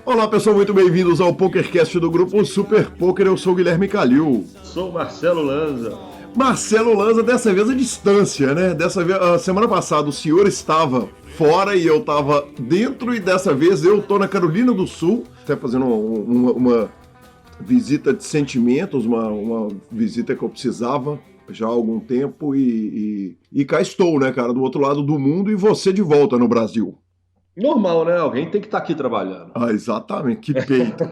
Olá pessoal, muito bem-vindos ao PokerCast do grupo Super Poker. Eu sou o Guilherme Calil. Sou o Marcelo Lanza. Marcelo Lanza, dessa vez a distância, né? Dessa vez, a semana passada o senhor estava fora e eu estava dentro, e dessa vez eu tô na Carolina do Sul, até fazendo uma visita de sentimentos, uma visita que eu precisava já há algum tempo e cá estou, né, cara, do outro lado do mundo, e você de volta no Brasil. Normal, né? Alguém tem que estar aqui trabalhando. Ah, exatamente. Que peito.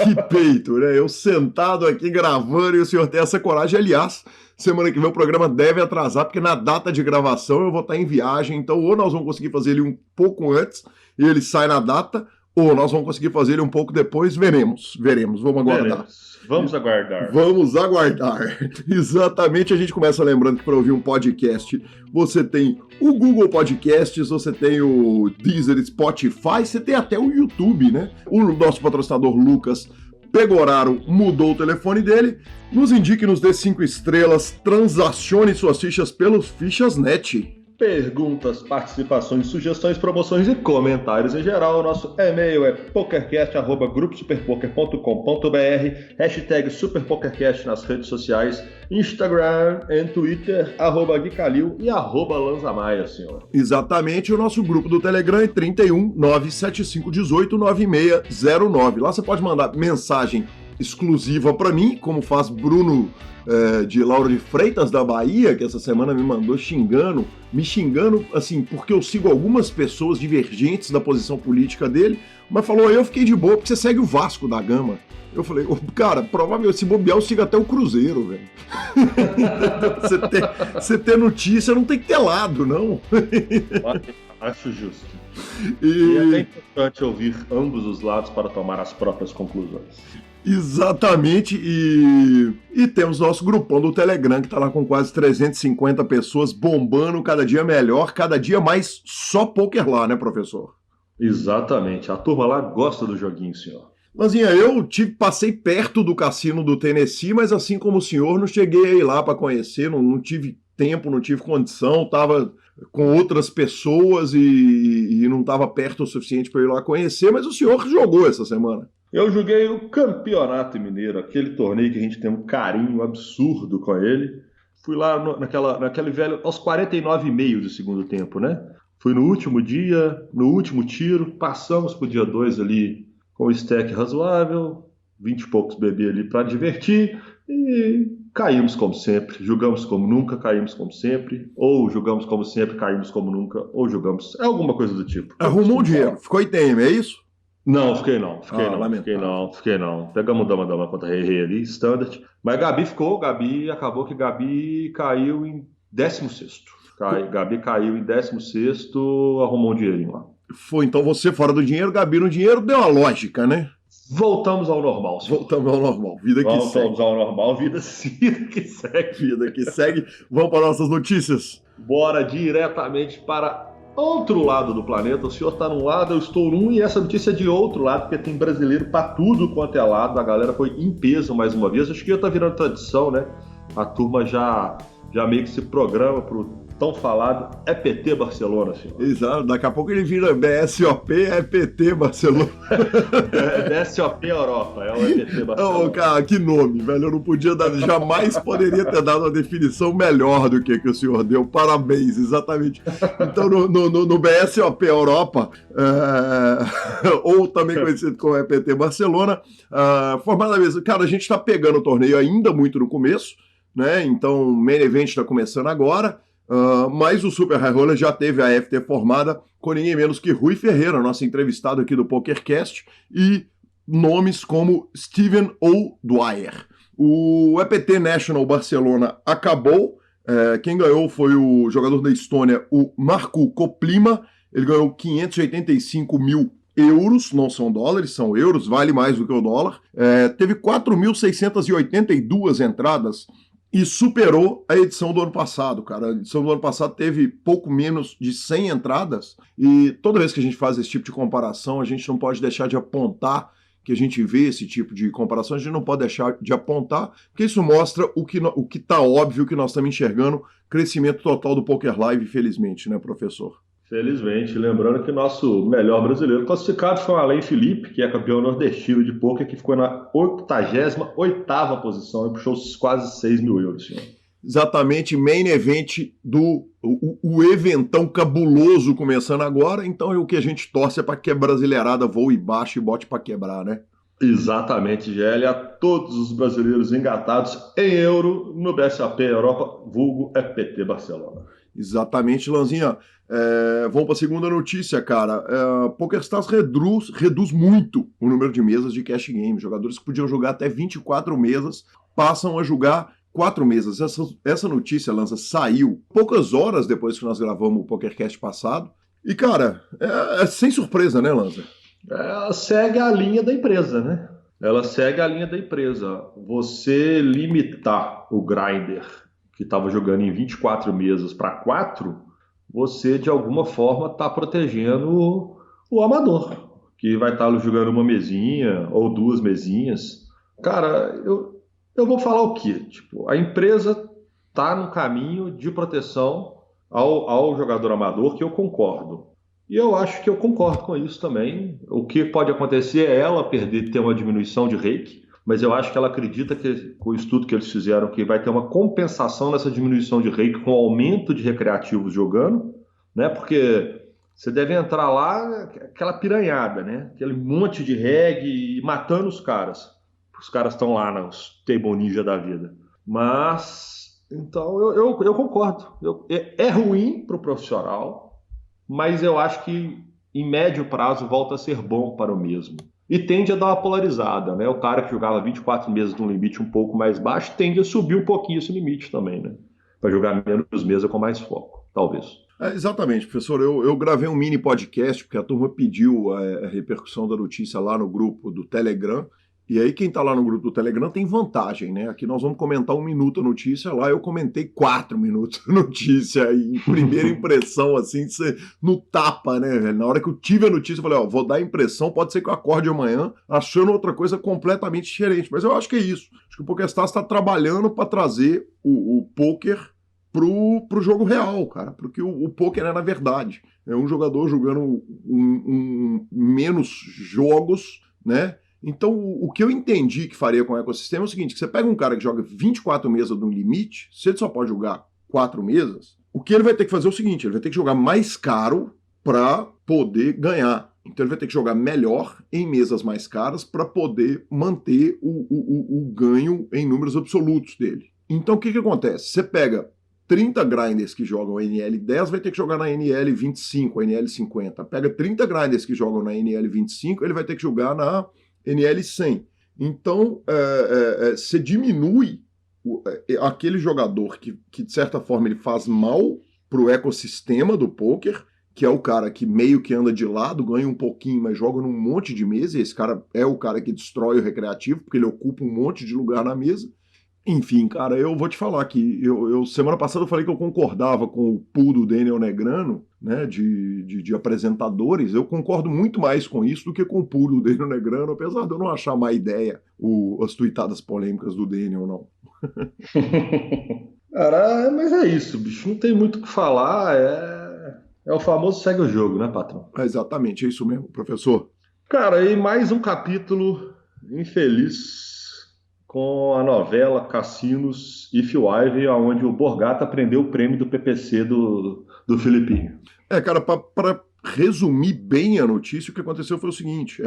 Que peito, né? Eu sentado aqui gravando e o senhor tem essa coragem. Aliás, semana que vem o programa deve atrasar, porque na data de gravação eu vou estar em viagem. Então, ou nós vamos conseguir fazer ele um pouco antes e ele sai na data, ou nós vamos conseguir fazer ele um pouco depois. Veremos. Vamos aguardar. Vamos aguardar. Vamos aguardar. Exatamente. A gente começa lembrando que para ouvir um podcast, você tem o Google Podcasts, você tem o Deezer, Spotify, você tem até o YouTube, né? O nosso patrocinador Lucas Pegoraro mudou o telefone dele. Nos indique, nos dê 5 estrelas, transacione suas fichas pelos Fichas.net. Perguntas, participações, sugestões, promoções e comentários em geral. O nosso e-mail é pokercast@gruposuperpoker.com.br, hashtag SuperPokerCast nas redes sociais, Instagram e Twitter, @GuiCalil e @LanzaMaia, senhor. Exatamente, o nosso grupo do Telegram é 31 97518 9609. Lá você pode mandar mensagem exclusiva para mim, como faz Bruno de Lauro de Freitas da Bahia, que essa semana me mandou me xingando, assim, porque eu sigo algumas pessoas divergentes da posição política dele, mas falou, eu fiquei de boa porque você segue o Vasco da Gama. Eu falei, cara, provavelmente se bobear eu sigo até o Cruzeiro, velho. Você ter notícia não tem que ter lado, não. Acho justo. E é bem importante ouvir ambos os lados para tomar as próprias conclusões. Exatamente, e temos nosso grupão do Telegram, que tá lá com quase 350 pessoas, bombando, cada dia melhor, cada dia mais só poker lá, né, professor? Exatamente, a turma lá gosta do joguinho, senhor. Lanzinha, eu passei perto do cassino do Tennessee, mas assim como o senhor, não cheguei lá para conhecer, não tive tempo, não tive condição, tava com outras pessoas e não tava perto o suficiente para ir lá conhecer, mas o senhor jogou essa semana. Eu joguei o Campeonato Mineiro, aquele torneio que a gente tem um carinho absurdo com ele. Fui lá naquele velho, aos 49,5 do segundo tempo, né? Fui no último dia, no último tiro, passamos pro dia 2 ali com o stack razoável, 20 e poucos bebê ali para divertir, e caímos como sempre, jogamos como nunca, caímos como sempre, ou jogamos como sempre, caímos como nunca, ou jogamos, é alguma coisa do tipo. Arrumou um dinheiro, ficou ITM, é isso? Não, fiquei não. Pegamos dama contra rei ali, standard. Mas Gabi acabou que Gabi caiu em 16º. Gabi caiu em 16º, arrumou um dinheirinho lá. Foi, então você fora do dinheiro, Gabi no dinheiro, deu uma lógica, né? Voltamos ao normal, senhor. Voltamos ao normal, vida que segue. Voltamos ao normal, vida que segue. Vida que segue. Vamos para nossas notícias? Bora diretamente para outro lado do planeta. O senhor está num lado, eu estou num, e essa notícia é de outro lado, porque tem brasileiro para tudo quanto é lado. A galera foi em peso mais uma vez. Acho que já está virando tradição, né? A turma já meio que se programa pro tão falado EPT Barcelona, senhor. Exato, daqui a pouco ele vira BSOP EPT Barcelona. BSOP Europa, é o EPT Barcelona. Oh, cara, que nome, velho, eu não podia dar, jamais poderia ter dado uma definição melhor do que o senhor deu, parabéns, exatamente. Então no BSOP Europa, ou também conhecido como EPT Barcelona, formada mesmo, cara, a gente tá pegando o torneio ainda muito no começo, né, então o Main Event está começando agora, mas o Super High Roller já teve a FT formada com ninguém menos que Rui Ferreira, nosso entrevistado aqui do PokerCast, e nomes como Steven O'Dwyer. O EPT National Barcelona acabou, quem ganhou foi o jogador da Estônia, o Marco Koplima, ele ganhou 585 mil euros, não são dólares, são euros, vale mais do que o dólar, teve 4.682 entradas, e superou a edição do ano passado, cara. A edição do ano passado teve pouco menos de 100 entradas, e toda vez que a gente faz esse tipo de comparação, a gente não pode deixar de apontar que a gente vê esse tipo de comparação, a gente não pode deixar de apontar, porque isso mostra o que está óbvio que nós estamos enxergando, crescimento total do Poker Live, felizmente, né, professor? Felizmente, lembrando que nosso melhor brasileiro classificado foi o Alain Felipe, que é campeão nordestino de pôquer, que ficou na 88ª posição e puxou quase 6 mil euros, senhor. Exatamente, main event do o eventão cabuloso começando agora, então o que a gente torce é para que a brasileirada voe baixo e bote para quebrar, né? Exatamente, GL, a todos os brasileiros engatados em euro no BSAP Europa, vulgo EPT Barcelona. Exatamente, Lanzinha. Vamos para a segunda notícia, cara. PokerStars reduz muito o número de mesas de cash game. Jogadores que podiam jogar até 24 mesas passam a jogar 4 mesas. Essa notícia, Lanza, saiu poucas horas depois que nós gravamos o PokerCast passado. E, cara, sem surpresa, né, Lanza? Ela segue a linha da empresa, né? Ela segue a linha da empresa. Você limitar o grinder que estava jogando em 24 mesas para 4, você de alguma forma está protegendo o amador, que vai estar jogando uma mesinha ou 2 mesinhas. Cara, eu vou falar o quê? Tipo, a empresa está no caminho de proteção ao jogador amador, que eu concordo. E eu acho que eu concordo com isso também. O que pode acontecer é ela ter uma diminuição de rake, mas eu acho que ela acredita que, com o estudo que eles fizeram, que vai ter uma compensação nessa diminuição de rake com o aumento de recreativos jogando, né? Porque você deve entrar lá, aquela piranhada, né? Aquele monte de reg e matando os caras. Os caras estão lá nos Table Ninja da vida. Mas, então, eu concordo. É ruim para o profissional, mas eu acho que em médio prazo volta a ser bom para o mesmo. E tende a dar uma polarizada, né? O cara que jogava 24 mesas num limite um pouco mais baixo tende a subir um pouquinho esse limite também, né? Para jogar menos mesa com mais foco, talvez. Exatamente, professor. Eu gravei um mini podcast, porque a turma pediu a repercussão da notícia lá no grupo do Telegram. E aí quem está lá no grupo do Telegram tem vantagem, né? Aqui nós vamos comentar 1 minuto a notícia, lá eu comentei 4 minutos a notícia, e primeira impressão, assim, você no tapa, né, velho? Na hora que eu tive a notícia, eu falei, vou dar a impressão, pode ser que eu acorde amanhã achando outra coisa completamente diferente, mas eu acho que é isso. Acho que o PokerStars está trabalhando para trazer o poker pro jogo real, cara, porque o poker é, na verdade, é um jogador jogando menos jogos, né? Então, o que eu entendi que faria com o ecossistema é o seguinte, que você pega um cara que joga 24 mesas no limite, se ele só pode jogar 4 mesas, o que ele vai ter que fazer é o seguinte, ele vai ter que jogar mais caro para poder ganhar. Então ele vai ter que jogar melhor em mesas mais caras para poder manter o ganho em números absolutos dele. Então o que acontece? Você pega 30 grinders que jogam NL10, vai ter que jogar na NL25, NL50. Pega 30 grinders que jogam na NL25, ele vai ter que jogar na NL100. Então, você diminui aquele jogador que, de certa forma, ele faz mal para o ecossistema do poker, que é o cara que meio que anda de lado, ganha um pouquinho, mas joga num monte de mesa, e esse cara é o cara que destrói o recreativo, porque ele ocupa um monte de lugar na mesa. Enfim, cara, eu vou te falar que semana passada eu falei que eu concordava com o pool do Daniel Negrano, né, de apresentadores. Eu concordo muito mais com isso do que com o pool do Daniel Negrano, apesar de eu não achar má ideia as tuitadas polêmicas do Daniel, não. Cara, mas é isso, bicho, não tem muito o que falar, é o famoso segue o jogo, né, patrão? Exatamente, é isso mesmo, professor. Cara, e mais um capítulo infeliz com a novela Cassinos e Phil Ivey, onde o Borgata prendeu o prêmio do PPC do Filipinho. Cara, para resumir bem a notícia, o que aconteceu foi o seguinte,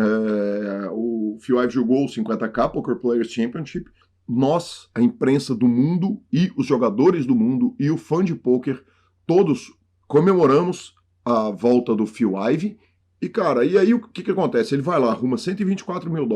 o Phil Ivey jogou o 50K Poker Players Championship, nós, a imprensa do mundo e os jogadores do mundo e o fã de poker, todos comemoramos a volta do Phil Ivey. E, cara, e aí o que acontece? Ele vai lá, arruma $124 mil,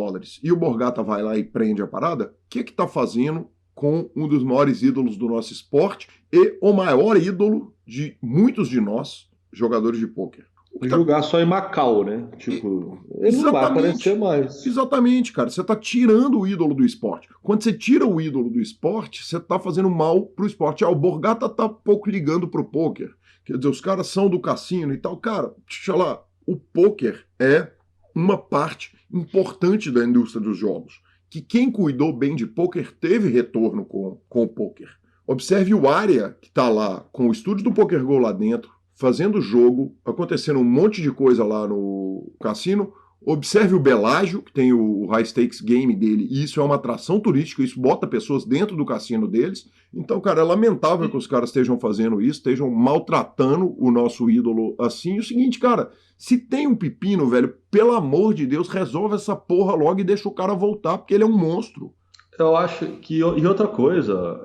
e o Borgata vai lá e prende a parada. O que tá fazendo com um dos maiores ídolos do nosso esporte e o maior ídolo de muitos de nós, jogadores de pôquer? Jogar só em Macau, né? Tipo, ele não vai aparecer mais. Exatamente, cara. Você tá tirando o ídolo do esporte. Quando você tira o ídolo do esporte, você tá fazendo mal pro esporte. O Borgata tá pouco ligando pro pôquer. Quer dizer, os caras são do cassino e tal. Cara, deixa lá. O pôquer é uma parte importante da indústria dos jogos, que quem cuidou bem de pôquer teve retorno com o pôquer. Observe o Aria, que está lá com o estúdio do PokerGo lá dentro, fazendo jogo, acontecendo um monte de coisa lá no cassino. Observe o Bellagio, que tem o High Stakes Game dele, e isso é uma atração turística, isso bota pessoas dentro do cassino deles. Então, cara, é lamentável que os caras estejam fazendo isso, estejam maltratando o nosso ídolo assim. E o seguinte, cara, se tem um pepino, velho, pelo amor de Deus, resolve essa porra logo e deixa o cara voltar, porque ele é um monstro. Eu acho que... E outra coisa,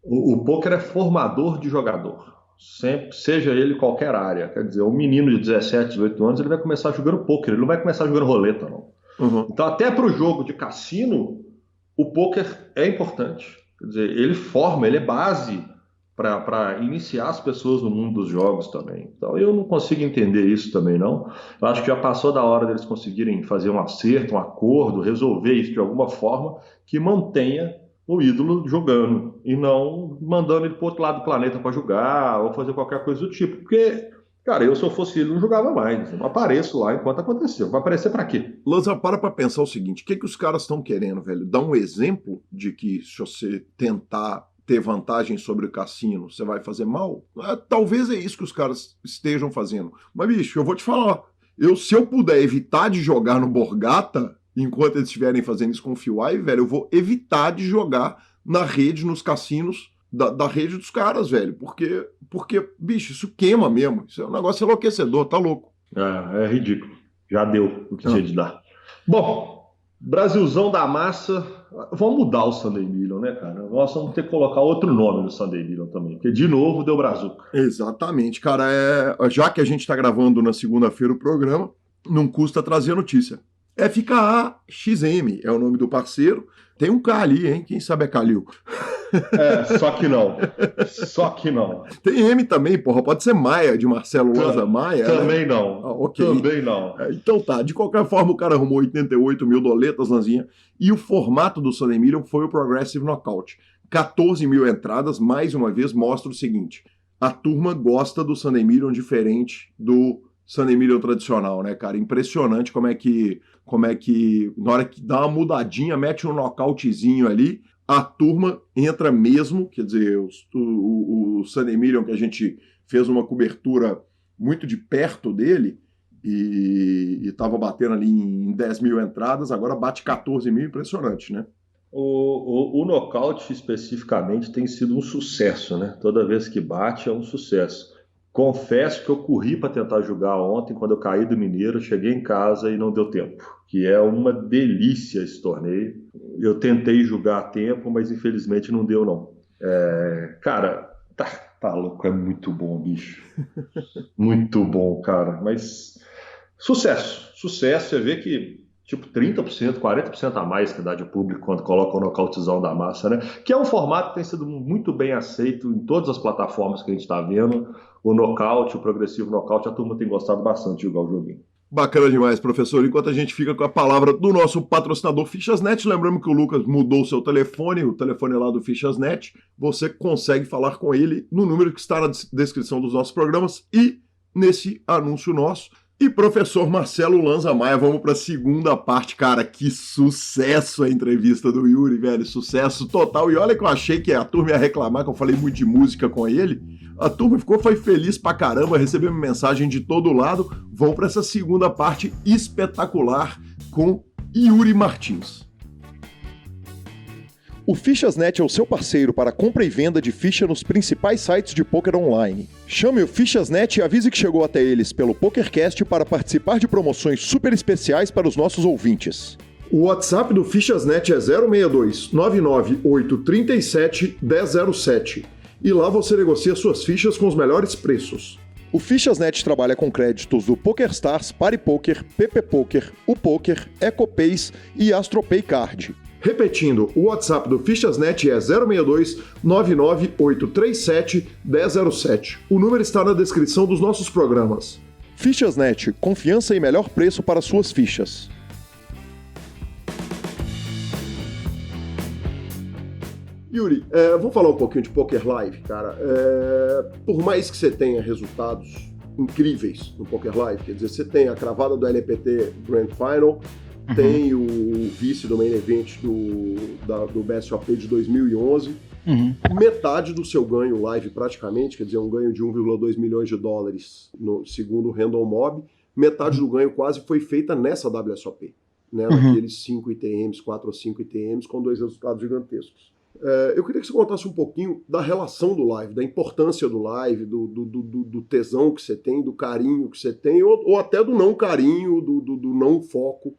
o pôquer é formador de jogador. Sempre, seja ele qualquer área. Quer dizer, um menino de 17, 18 anos, ele vai começar jogando pôquer, ele não vai começar jogando roleta, não. Uhum. Então, até para o jogo de cassino, o pôquer é importante. Quer dizer, ele forma, ele é base para iniciar as pessoas no mundo dos jogos também. Então, eu não consigo entender isso também, não. Eu acho que já passou da hora deles conseguirem fazer um acerto, um acordo, resolver isso de alguma forma que mantenha o ídolo jogando e não mandando ele para o outro lado do planeta para jogar ou fazer qualquer coisa do tipo. Porque, cara, eu se eu fosse ele não jogava mais. Eu não apareço lá enquanto aconteceu. Vai aparecer para quê? Lanza, para pensar o seguinte, o que os caras estão querendo, velho? Dar um exemplo de que se você tentar ter vantagem sobre o cassino, você vai fazer mal? Talvez é isso que os caras estejam fazendo. Mas, bicho, eu vou te falar, se eu puder evitar de jogar no Borgata, enquanto eles estiverem fazendo isso com o Phil Ivey, velho, eu vou evitar de jogar na rede, nos cassinos da rede dos caras, velho. Porque, bicho, isso queima mesmo. Isso é um negócio enlouquecedor, tá louco. É ridículo. Já deu o que tinha de dar. Bom, Brasilzão da massa. Vamos mudar o Sunday Million, né, cara? Nós vamos ter que colocar outro nome no Sunday Million também, porque de novo deu brazuca. Exatamente, cara. Já que a gente tá gravando na segunda-feira o programa, não custa trazer a notícia. FKA-XM é o nome do parceiro. Tem um K ali, hein? Quem sabe é Kalil. Só que não. Só que não. Tem M também, porra. Pode ser Maia, de Marcelo Lanza Maia. Também, né? Não. Okay. Também não. Então tá. De qualquer forma, o cara arrumou 88 mil doletas, Lanzinha. E o formato do Sunday Million foi o Progressive Knockout. 14 mil entradas, mais uma vez, mostra o seguinte. A turma gosta do Sunday Million diferente do Sunday Million tradicional, né, cara? Impressionante como é que na hora que dá uma mudadinha, mete um knockoutzinho ali, a turma entra mesmo, quer dizer, o Sunday Million, que a gente fez uma cobertura muito de perto dele e estava batendo ali em 10 mil entradas, agora bate 14 mil, impressionante, né? O nocaute especificamente tem sido um sucesso, né? Toda vez que bate é um sucesso. Confesso que eu corri para tentar jogar ontem, quando eu caí do Mineiro, cheguei em casa e não deu tempo, que é uma delícia esse torneio. Eu tentei jogar a tempo, mas infelizmente não deu, não. Cara, tá louco, é muito bom, bicho. Muito bom, cara. Mas sucesso. Você vê que tipo 30%, 40% a mais que dá de público quando coloca o nocautezão da massa, né? Que é um formato que tem sido muito bem aceito em todas as plataformas que a gente está vendo. O nocaute, o progressivo nocaute, a turma tem gostado bastante de jogar o joguinho. Bacana demais, professor. Enquanto a gente fica com a palavra do nosso patrocinador Fichasnet, lembrando que o Lucas mudou o seu telefone, o telefone lá do Fichasnet, você consegue falar com ele no número que está na descrição dos nossos programas e nesse anúncio nosso. E professor Marcelo Lanza Maia, vamos para a segunda parte. Cara, que sucesso a entrevista do Yuri, velho, sucesso total. E olha que eu achei que a turma ia reclamar, que eu falei muito de música com ele. A turma foi feliz pra caramba, recebeu mensagem de todo lado. Vamos para essa segunda parte espetacular com Yuri Martins. O Fichasnet é o seu parceiro para compra e venda de ficha nos principais sites de pôquer online. Chame o Fichasnet e avise que chegou até eles pelo PokerCast para participar de promoções super especiais para os nossos ouvintes. O WhatsApp do Fichasnet é 062 99837 1007 e lá você negocia suas fichas com os melhores preços. O Fichasnet trabalha com créditos do PokerStars, PariPoker, PPPoker, UPoker, EcoPays e AstroPay Card. Repetindo, o WhatsApp do Fichasnet é 062 99837 1007. O número está na descrição dos nossos programas. Fichasnet, confiança e melhor preço para suas fichas. Yuri, vamos falar um pouquinho de Poker Live, cara. Por mais que você tenha resultados incríveis no Poker Live. Quer dizer, você tem a cravada do LPT Grand Final, tem o vice do Main Event do BSOP de 2011, metade do seu ganho live praticamente, quer dizer, um ganho de 1,2 milhões de dólares no segundo Random Mob, metade do ganho quase foi feita nessa WSOP, né, naqueles 5 ITMs, 4 ou 5 ITMs com 2 resultados gigantescos. Eu queria que você contasse um pouquinho da relação do live, da importância do live, do tesão que você tem, do carinho que você tem, ou até do não carinho, do não foco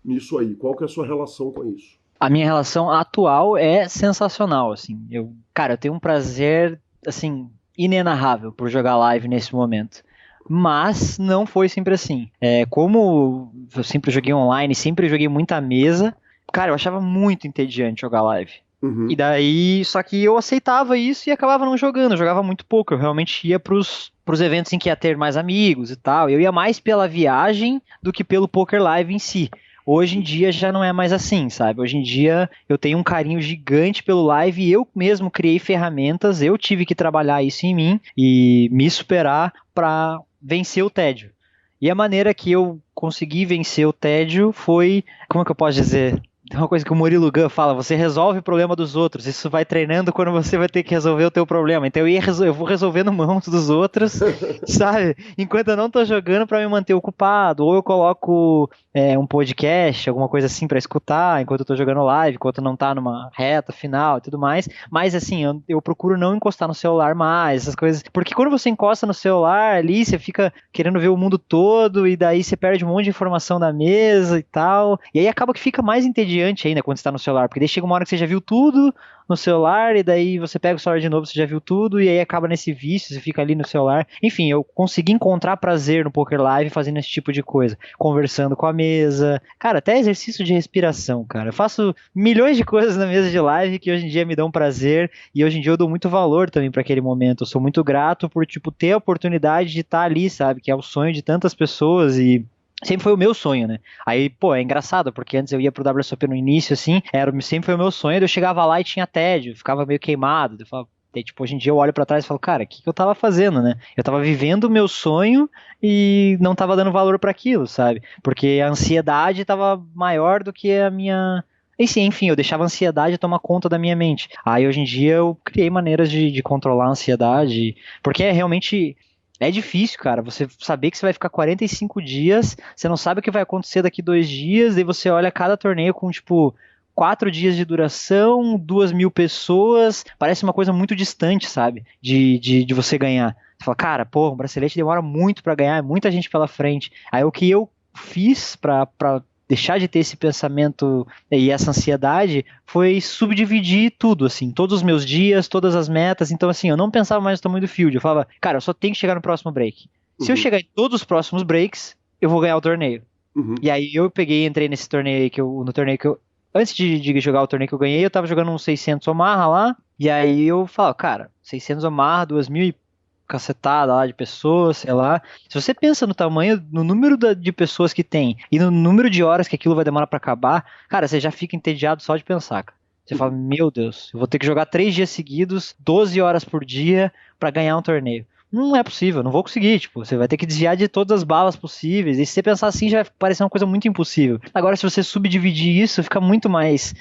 nisso aí. Qual que é a sua relação com isso? A minha relação atual é sensacional, assim. Eu tenho um prazer, assim, inenarrável por jogar live nesse momento. Mas não foi sempre assim. Como eu sempre joguei online, sempre joguei muita mesa, cara, eu achava muito entediante jogar live. E daí, só que eu aceitava isso e acabava não jogando, eu jogava muito pouco, eu realmente ia pros eventos em que ia ter mais amigos e tal, eu ia mais pela viagem do que pelo poker live em si. Hoje em dia já não é mais assim, sabe? Hoje em dia eu tenho um carinho gigante pelo live e eu mesmo criei ferramentas, eu tive que trabalhar isso em mim e me superar para vencer o tédio. E a maneira que eu consegui vencer o tédio foi, como é que eu posso dizer? Tem uma coisa que o Murilo Gun fala, você resolve o problema dos outros, isso vai treinando quando você vai ter que resolver o teu problema. Então eu vou resolvendo mãos dos outros, sabe? Enquanto eu não tô jogando pra me manter ocupado, ou eu coloco um podcast, alguma coisa assim pra escutar, enquanto eu tô jogando live, enquanto não tá numa reta final e tudo mais. Mas assim, eu procuro não encostar no celular mais, essas coisas. Porque quando você encosta no celular ali, você fica querendo ver o mundo todo, e daí você perde um monte de informação da mesa e tal. E aí acaba que fica mais entediante ainda quando você tá no celular, porque daí chega uma hora que você já viu tudo no celular, e daí você pega o celular de novo, você já viu tudo, e aí acaba nesse vício, você fica ali no celular. Enfim, eu consegui encontrar prazer no Poker Live fazendo esse tipo de coisa, conversando com a mesa, cara, até exercício de respiração, cara. Eu faço milhões de coisas na mesa de live que hoje em dia me dão prazer, e hoje em dia eu dou muito valor também para aquele momento. Eu sou muito grato por, ter a oportunidade de estar ali, sabe, que é o sonho de tantas pessoas, e sempre foi o meu sonho, né? Aí, é engraçado, porque antes eu ia pro WSOP no início, assim, sempre foi o meu sonho, eu chegava lá e tinha tédio, ficava meio queimado, eu falava, hoje em dia eu olho pra trás e falo, cara, o que eu tava fazendo, né? Eu tava vivendo o meu sonho e não tava dando valor pra aquilo, sabe? Porque a ansiedade tava maior do que a minha... Enfim, eu deixava a ansiedade tomar conta da minha mente. Aí, hoje em dia, eu criei maneiras de controlar a ansiedade, porque realmente... É difícil, cara, você saber que você vai ficar 45 dias, você não sabe o que vai acontecer daqui 2 dias, daí você olha cada torneio com, 4 dias de duração, 2.000 pessoas, parece uma coisa muito distante, sabe, de você ganhar. Você fala, cara, um bracelete demora muito pra ganhar, é muita gente pela frente. Aí o que eu fiz pra deixar de ter esse pensamento e essa ansiedade foi subdividir tudo, assim, todos os meus dias, todas as metas. Então, assim, eu não pensava mais no tamanho do field, eu falava, cara, eu só tenho que chegar no próximo break. Se eu chegar em todos os próximos breaks, eu vou ganhar o torneio. E aí eu entrei nesse torneio aí, no torneio que eu, antes de jogar o torneio que eu ganhei, eu tava jogando um 600 Omaha lá, e aí eu falo, cara, 600 Omaha, 2.000 cacetada lá de pessoas, sei lá. Se você pensa no tamanho, no número de pessoas que tem e no número de horas que aquilo vai demorar pra acabar, cara, você já fica entediado só de pensar, cara. Você fala, meu Deus, eu vou ter que jogar 3 dias seguidos, 12 horas por dia pra ganhar um torneio. Não é possível, não vou conseguir, você vai ter que desviar de todas as balas possíveis, e se você pensar assim já vai parecer uma coisa muito impossível. Agora, se você subdividir isso, fica muito mais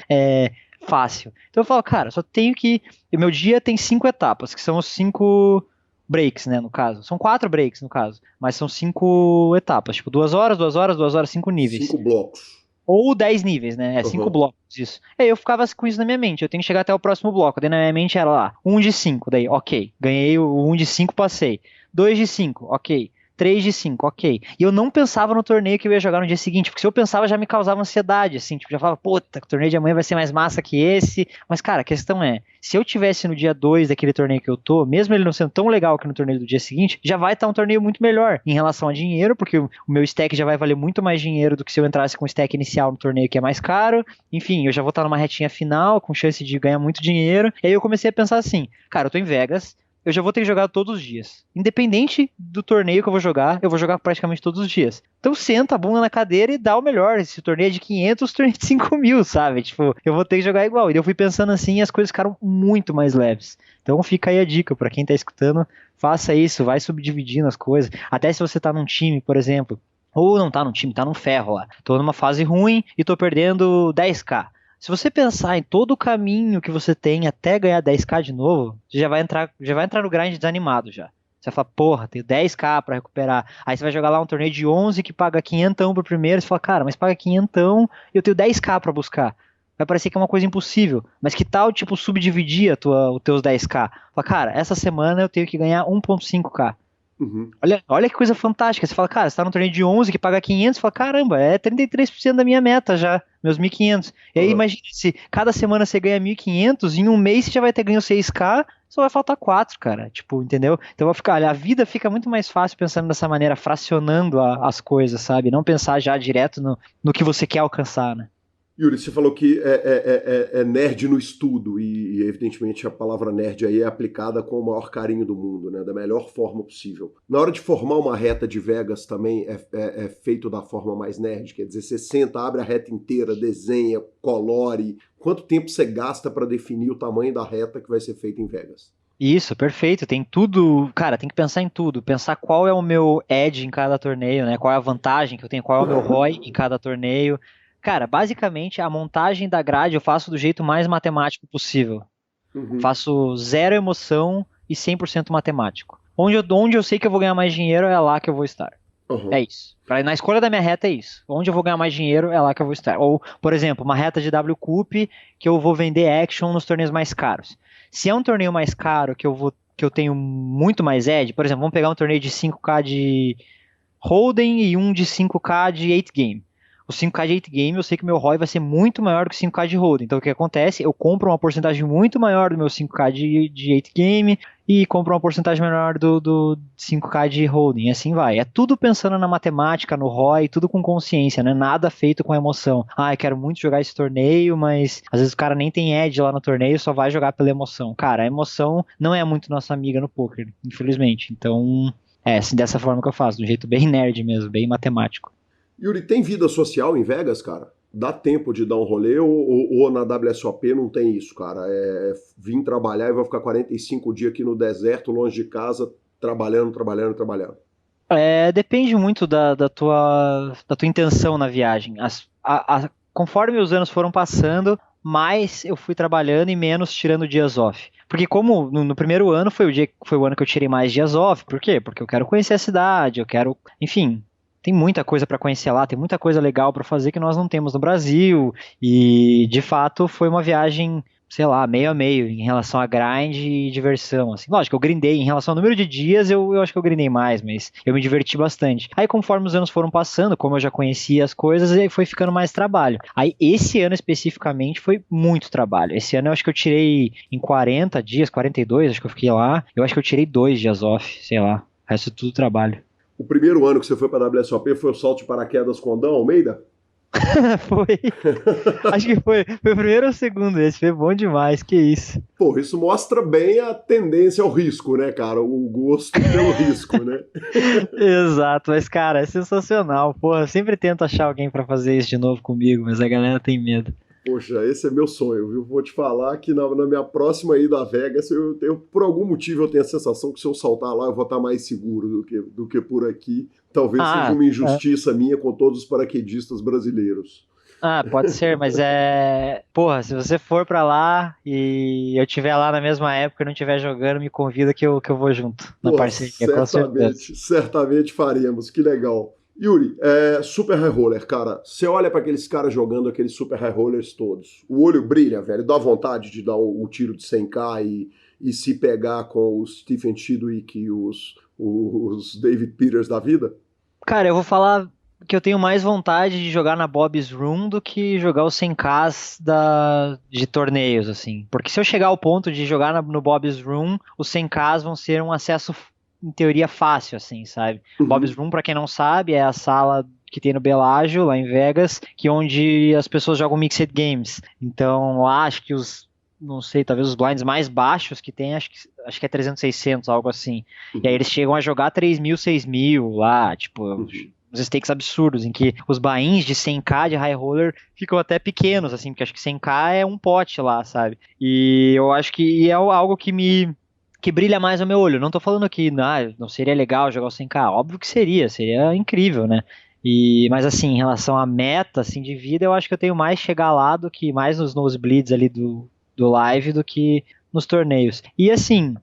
fácil. Então eu falo, cara, só tenho que... O meu dia tem 5 etapas, que são os 5... breaks, né, no caso. São 4 breaks, no caso. Mas são 5 etapas. 2 horas, 2 horas, 2 horas, 5 níveis. 5 blocos. Ou 10 níveis, né? 5 blocos, isso. Aí eu ficava com isso na minha mente. Eu tenho que chegar até o próximo bloco. Daí na minha mente era lá, 1 de 5. Daí, ok. Ganhei o 1 de 5, passei. 2 de 5, ok. 3 de 5, ok. E eu não pensava no torneio que eu ia jogar no dia seguinte, porque se eu pensava já me causava ansiedade, assim, já falava, puta, o torneio de amanhã vai ser mais massa que esse. Mas, cara, a questão é, se eu tivesse no dia 2 daquele torneio que eu tô, mesmo ele não sendo tão legal que no torneio do dia seguinte, já vai estar um torneio muito melhor em relação a dinheiro, porque o meu stack já vai valer muito mais dinheiro do que se eu entrasse com o stack inicial no torneio que é mais caro. Enfim, eu já vou estar numa retinha final, com chance de ganhar muito dinheiro. E aí eu comecei a pensar assim, cara, eu tô em Vegas, eu já vou ter que jogar todos os dias. Independente do torneio que eu vou jogar praticamente todos os dias. Então senta a bunda na cadeira e dá o melhor. Se o torneio é de 500, o torneio é de 5 mil, sabe? Tipo, eu vou ter que jogar igual. E eu fui pensando assim e as coisas ficaram muito mais leves. Então fica aí a dica pra quem tá escutando, faça isso, vai subdividindo as coisas. Até se você tá num time, por exemplo, ou não tá num time, tá num ferro lá. Tô numa fase ruim e tô perdendo 10k. Se você pensar em todo o caminho que você tem até ganhar 10k de novo, você já vai entrar no grind desanimado já. Você vai falar, porra, tenho 10k pra recuperar. Aí você vai jogar lá um torneio de 11 que paga 500 pro primeiro, você fala, cara, mas paga 500 e eu tenho 10k pra buscar. Vai parecer que é uma coisa impossível, mas que tal, tipo, subdividir os teus 10k? Fala, cara, essa semana eu tenho que ganhar 1.5k. Uhum. Olha que coisa fantástica. Você fala, cara, você tá num torneio de 11 que paga 500, você fala, caramba, é 33% da minha meta já, meus 1.500. E aí imagina, se cada semana você ganha 1.500, em um mês você já vai ter ganho 6k, só vai faltar 4, cara, tipo, entendeu? Então vai ficar, olha, a vida fica muito mais fácil pensando dessa maneira, fracionando as coisas, sabe? Não pensar já direto no que você quer alcançar, né? Yuri, você falou que é nerd no estudo, e evidentemente a palavra nerd aí é aplicada com o maior carinho do mundo, né? Da melhor forma possível. Na hora de formar uma reta de Vegas também é feito da forma mais nerd, quer dizer, você senta, abre a reta inteira, desenha, colore. Quanto tempo você gasta para definir o tamanho da reta que vai ser feita em Vegas? Isso, perfeito. Tem tudo, cara, tem que pensar em tudo. Pensar qual é o meu edge em cada torneio, né? Qual é a vantagem que eu tenho, qual é o meu ROI em cada torneio. Cara, basicamente a montagem da grade eu faço do jeito mais matemático possível. Uhum. Faço zero emoção e 100% matemático. Onde eu sei que eu vou ganhar mais dinheiro é lá que eu vou estar. Uhum. É isso. Na escolha da minha reta é isso. Onde eu vou ganhar mais dinheiro é lá que eu vou estar. Ou, por exemplo, uma reta de W Cup que eu vou vender action nos torneios mais caros. Se é um torneio mais caro que eu tenho muito mais edge, por exemplo, vamos pegar um torneio de 5k de Hold'em e um de 5k de 8 game. O 5k de 8 game, eu sei que o meu ROI vai ser muito maior que o 5k de Hold'em. Então o que acontece? Eu compro uma porcentagem muito maior do meu 5k de 8 game e compro uma porcentagem menor do 5k de Hold'em. E assim vai. É tudo pensando na matemática, no ROI, tudo com consciência, né? Nada feito com emoção. Ah, eu quero muito jogar esse torneio, mas às vezes o cara nem tem edge lá no torneio, só vai jogar pela emoção. Cara, a emoção não é muito nossa amiga no poker, infelizmente. Então, assim, dessa forma que eu faço, de um jeito bem nerd mesmo, bem matemático. Yuri, tem vida social em Vegas, cara? Dá tempo de dar um rolê ou na WSOP não tem isso, cara? Vim trabalhar e vou ficar 45 dias aqui no deserto, longe de casa, trabalhando. Depende muito da tua intenção na viagem. Conforme os anos foram passando, mais eu fui trabalhando e menos tirando dias off. Porque como no primeiro ano foi o ano que eu tirei mais dias off, por quê? Porque eu quero conhecer a cidade, eu quero, enfim, tem muita coisa para conhecer lá, tem muita coisa legal para fazer que nós não temos no Brasil, e de fato foi uma viagem, sei lá, meio a meio em relação a grind e diversão, assim. Lógico, eu grindei, em relação ao número de dias, eu acho que eu grindei mais, mas eu me diverti bastante. Aí conforme os anos foram passando, como eu já conhecia as coisas, aí foi ficando mais trabalho. Aí esse ano especificamente foi muito trabalho. Esse ano eu acho que eu tirei em 40 dias, 42, acho que eu fiquei lá, eu acho que eu tirei 2 dias off, sei lá, o resto é tudo trabalho. O primeiro ano que você foi para a WSOP foi o salto de paraquedas com o Aldão Almeida? Foi. Acho que foi o primeiro ou o segundo esse, foi bom demais, que isso. Pô, isso mostra bem a tendência ao risco, né, cara? O gosto pelo risco, né? Exato, mas cara, é sensacional. Porra, eu sempre tento achar alguém pra fazer isso de novo comigo, mas a galera tem medo. Poxa, esse é meu sonho, viu? Vou te falar que na minha próxima ida a Vegas, por algum motivo eu tenho a sensação que se eu saltar lá eu vou estar mais seguro do que por aqui. Talvez seja uma injustiça minha com todos os paraquedistas brasileiros. Pode ser, mas porra, se você for pra lá e eu estiver lá na mesma época e não estiver jogando, me convida que eu vou junto na parceria, com certeza. Certamente faremos, que legal. Yuri, Super High Roller, cara, você olha para aqueles caras jogando aqueles Super High Rollers todos, o olho brilha, velho, dá vontade de dar o tiro de 100k e se pegar com os Stephen Chidwick e os David Peters da vida? Cara, eu vou falar que eu tenho mais vontade de jogar na Bob's Room do que jogar os 100ks de torneios, assim. Porque se eu chegar ao ponto de jogar no Bob's Room, os 100ks vão ser um acesso, em teoria, fácil, assim, sabe? Uhum. Bob's Room, pra quem não sabe, é a sala que tem no Bellagio, lá em Vegas, que é onde as pessoas jogam Mixed Games. Então, lá acho que não sei, talvez os blinds mais baixos que tem, acho que acho que é 300, 600, algo assim. E aí eles chegam a jogar 3.000, 6.000 lá, tipo, uns stakes absurdos, em que os buy-ins de 100k de high roller ficam até pequenos, assim, porque acho que 100k é um pote lá, sabe? E eu acho que é algo que brilha mais ao meu olho. Não tô falando que não seria legal jogar o 100k, óbvio que seria incrível, né? Mas assim, em relação à meta assim, de vida, eu acho que eu tenho mais chegar lá do que mais nos nosebleeds ali do live do que nos torneios. E assim,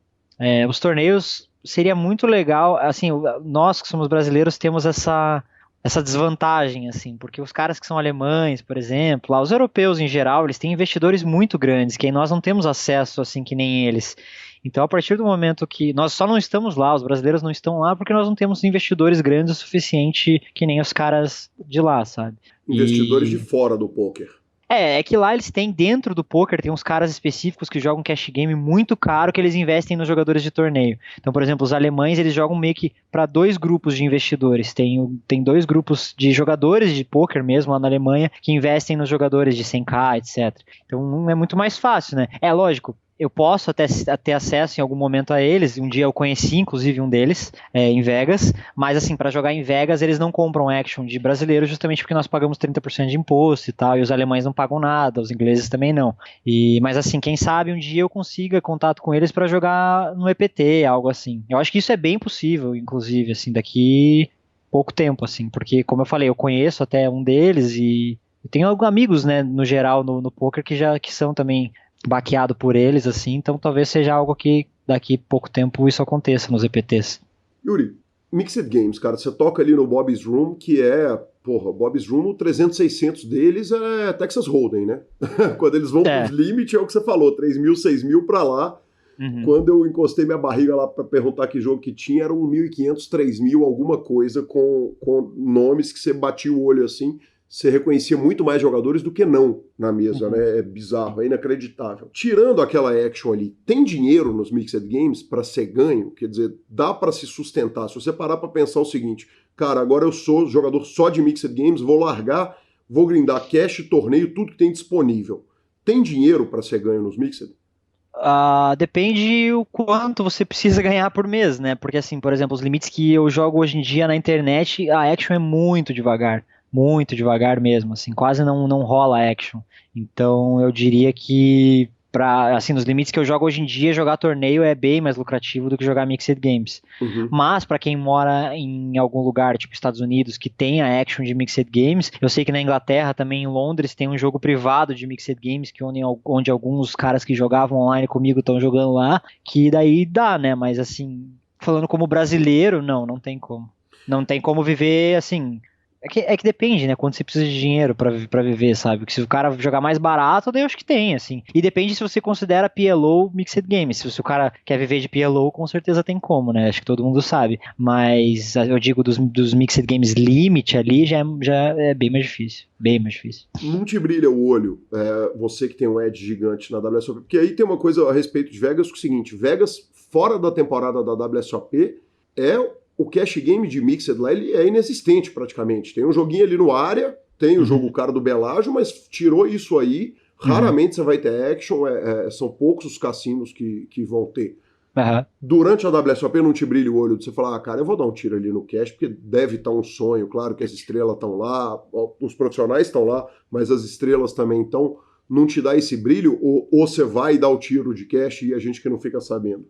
os torneios seria muito legal, assim, nós que somos brasileiros temos essa desvantagem, assim, porque os caras que são alemães, por exemplo, lá, os europeus em geral, eles têm investidores muito grandes, que nós não temos acesso, assim, que nem eles. Então, a partir do momento que nós só não estamos lá, os brasileiros não estão lá, porque nós não temos investidores grandes o suficiente que nem os caras de lá, sabe? Investidores de fora do poker. É que lá eles têm, dentro do poker, tem uns caras específicos que jogam cash game muito caro que eles investem nos jogadores de torneio. Então, por exemplo, os alemães, eles jogam meio que para 2 grupos de investidores. Tem 2 grupos de jogadores de poker mesmo lá na Alemanha que investem nos jogadores de 100k, etc. Então, é muito mais fácil, né? É lógico, eu posso até ter acesso em algum momento a eles. Um dia eu conheci, inclusive, um deles em Vegas. Mas, assim, para jogar em Vegas, eles não compram action de brasileiro justamente porque nós pagamos 30% de imposto e tal. E os alemães não pagam nada, os ingleses também não. Mas, assim, quem sabe um dia eu consiga contato com eles para jogar no EPT, algo assim. Eu acho que isso é bem possível, inclusive, assim, daqui pouco tempo, assim. Porque, como eu falei, eu conheço até um deles e eu tenho alguns amigos, né, no geral, no poker que são também baqueado por eles, assim, então talvez seja algo que daqui pouco tempo isso aconteça nos EPTs. Yuri, Mixed Games, cara, você toca ali no Bob's Room, que Bob's Room, o 300, 600 deles é Texas Hold'em, né? Quando eles vão pros limits, é o que você falou, 3.000, 6.000 pra lá. Quando eu encostei minha barriga lá pra perguntar que jogo que tinha, era 1.500, 3.000, alguma coisa com nomes que você batia o olho assim. Você reconhecia muito mais jogadores do que não na mesa, né? É bizarro, é inacreditável. Tirando aquela action ali, tem dinheiro nos Mixed Games para ser ganho? Quer dizer, dá para se sustentar. Se você parar para pensar o seguinte, cara, agora eu sou jogador só de Mixed Games, vou largar, vou grindar cash, torneio, tudo que tem disponível. Tem dinheiro para ser ganho nos Mixed? Depende o quanto você precisa ganhar por mês, né? Porque assim, por exemplo, os limites que eu jogo hoje em dia na internet, a action é muito devagar mesmo, assim, quase não rola action. Então eu diria que assim, nos limites que eu jogo hoje em dia, jogar torneio é bem mais lucrativo do que jogar Mixed Games. Mas para quem mora em algum lugar, tipo Estados Unidos, que tem a action de Mixed Games, eu sei que na Inglaterra, também em Londres, tem um jogo privado de Mixed Games, que onde alguns caras que jogavam online comigo estão jogando lá, que daí dá, né? Mas assim, falando como brasileiro, não tem como. Não tem como viver, assim... É que depende, né? Quando você precisa de dinheiro pra viver, sabe? Porque se o cara jogar mais barato, daí eu acho que tem, assim. E depende se você considera PLO Mixed Games. Se o cara quer viver de PLO, com certeza tem como, né? Acho que todo mundo sabe. Mas eu digo dos Mixed Games Limit ali, já é bem mais difícil. Bem mais difícil. Não te brilha o olho, você que tem um edge gigante na WSOP. Porque aí tem uma coisa a respeito de Vegas, que é o seguinte, Vegas, fora da temporada da WSOP, o cash game de Mixed lá, ele é inexistente praticamente. Tem um joguinho ali no área, tem o jogo cara do Bellagio, mas tirou isso aí, raramente você vai ter action, são poucos os cassinos que vão ter. Durante a WSOP não te brilha o olho de você falar, cara, eu vou dar um tiro ali no cash, porque deve estar um sonho, claro que as estrelas estão lá, os profissionais estão lá, mas as estrelas também estão, não te dá esse brilho, ou você vai dar o tiro de cash e a gente que não fica sabendo.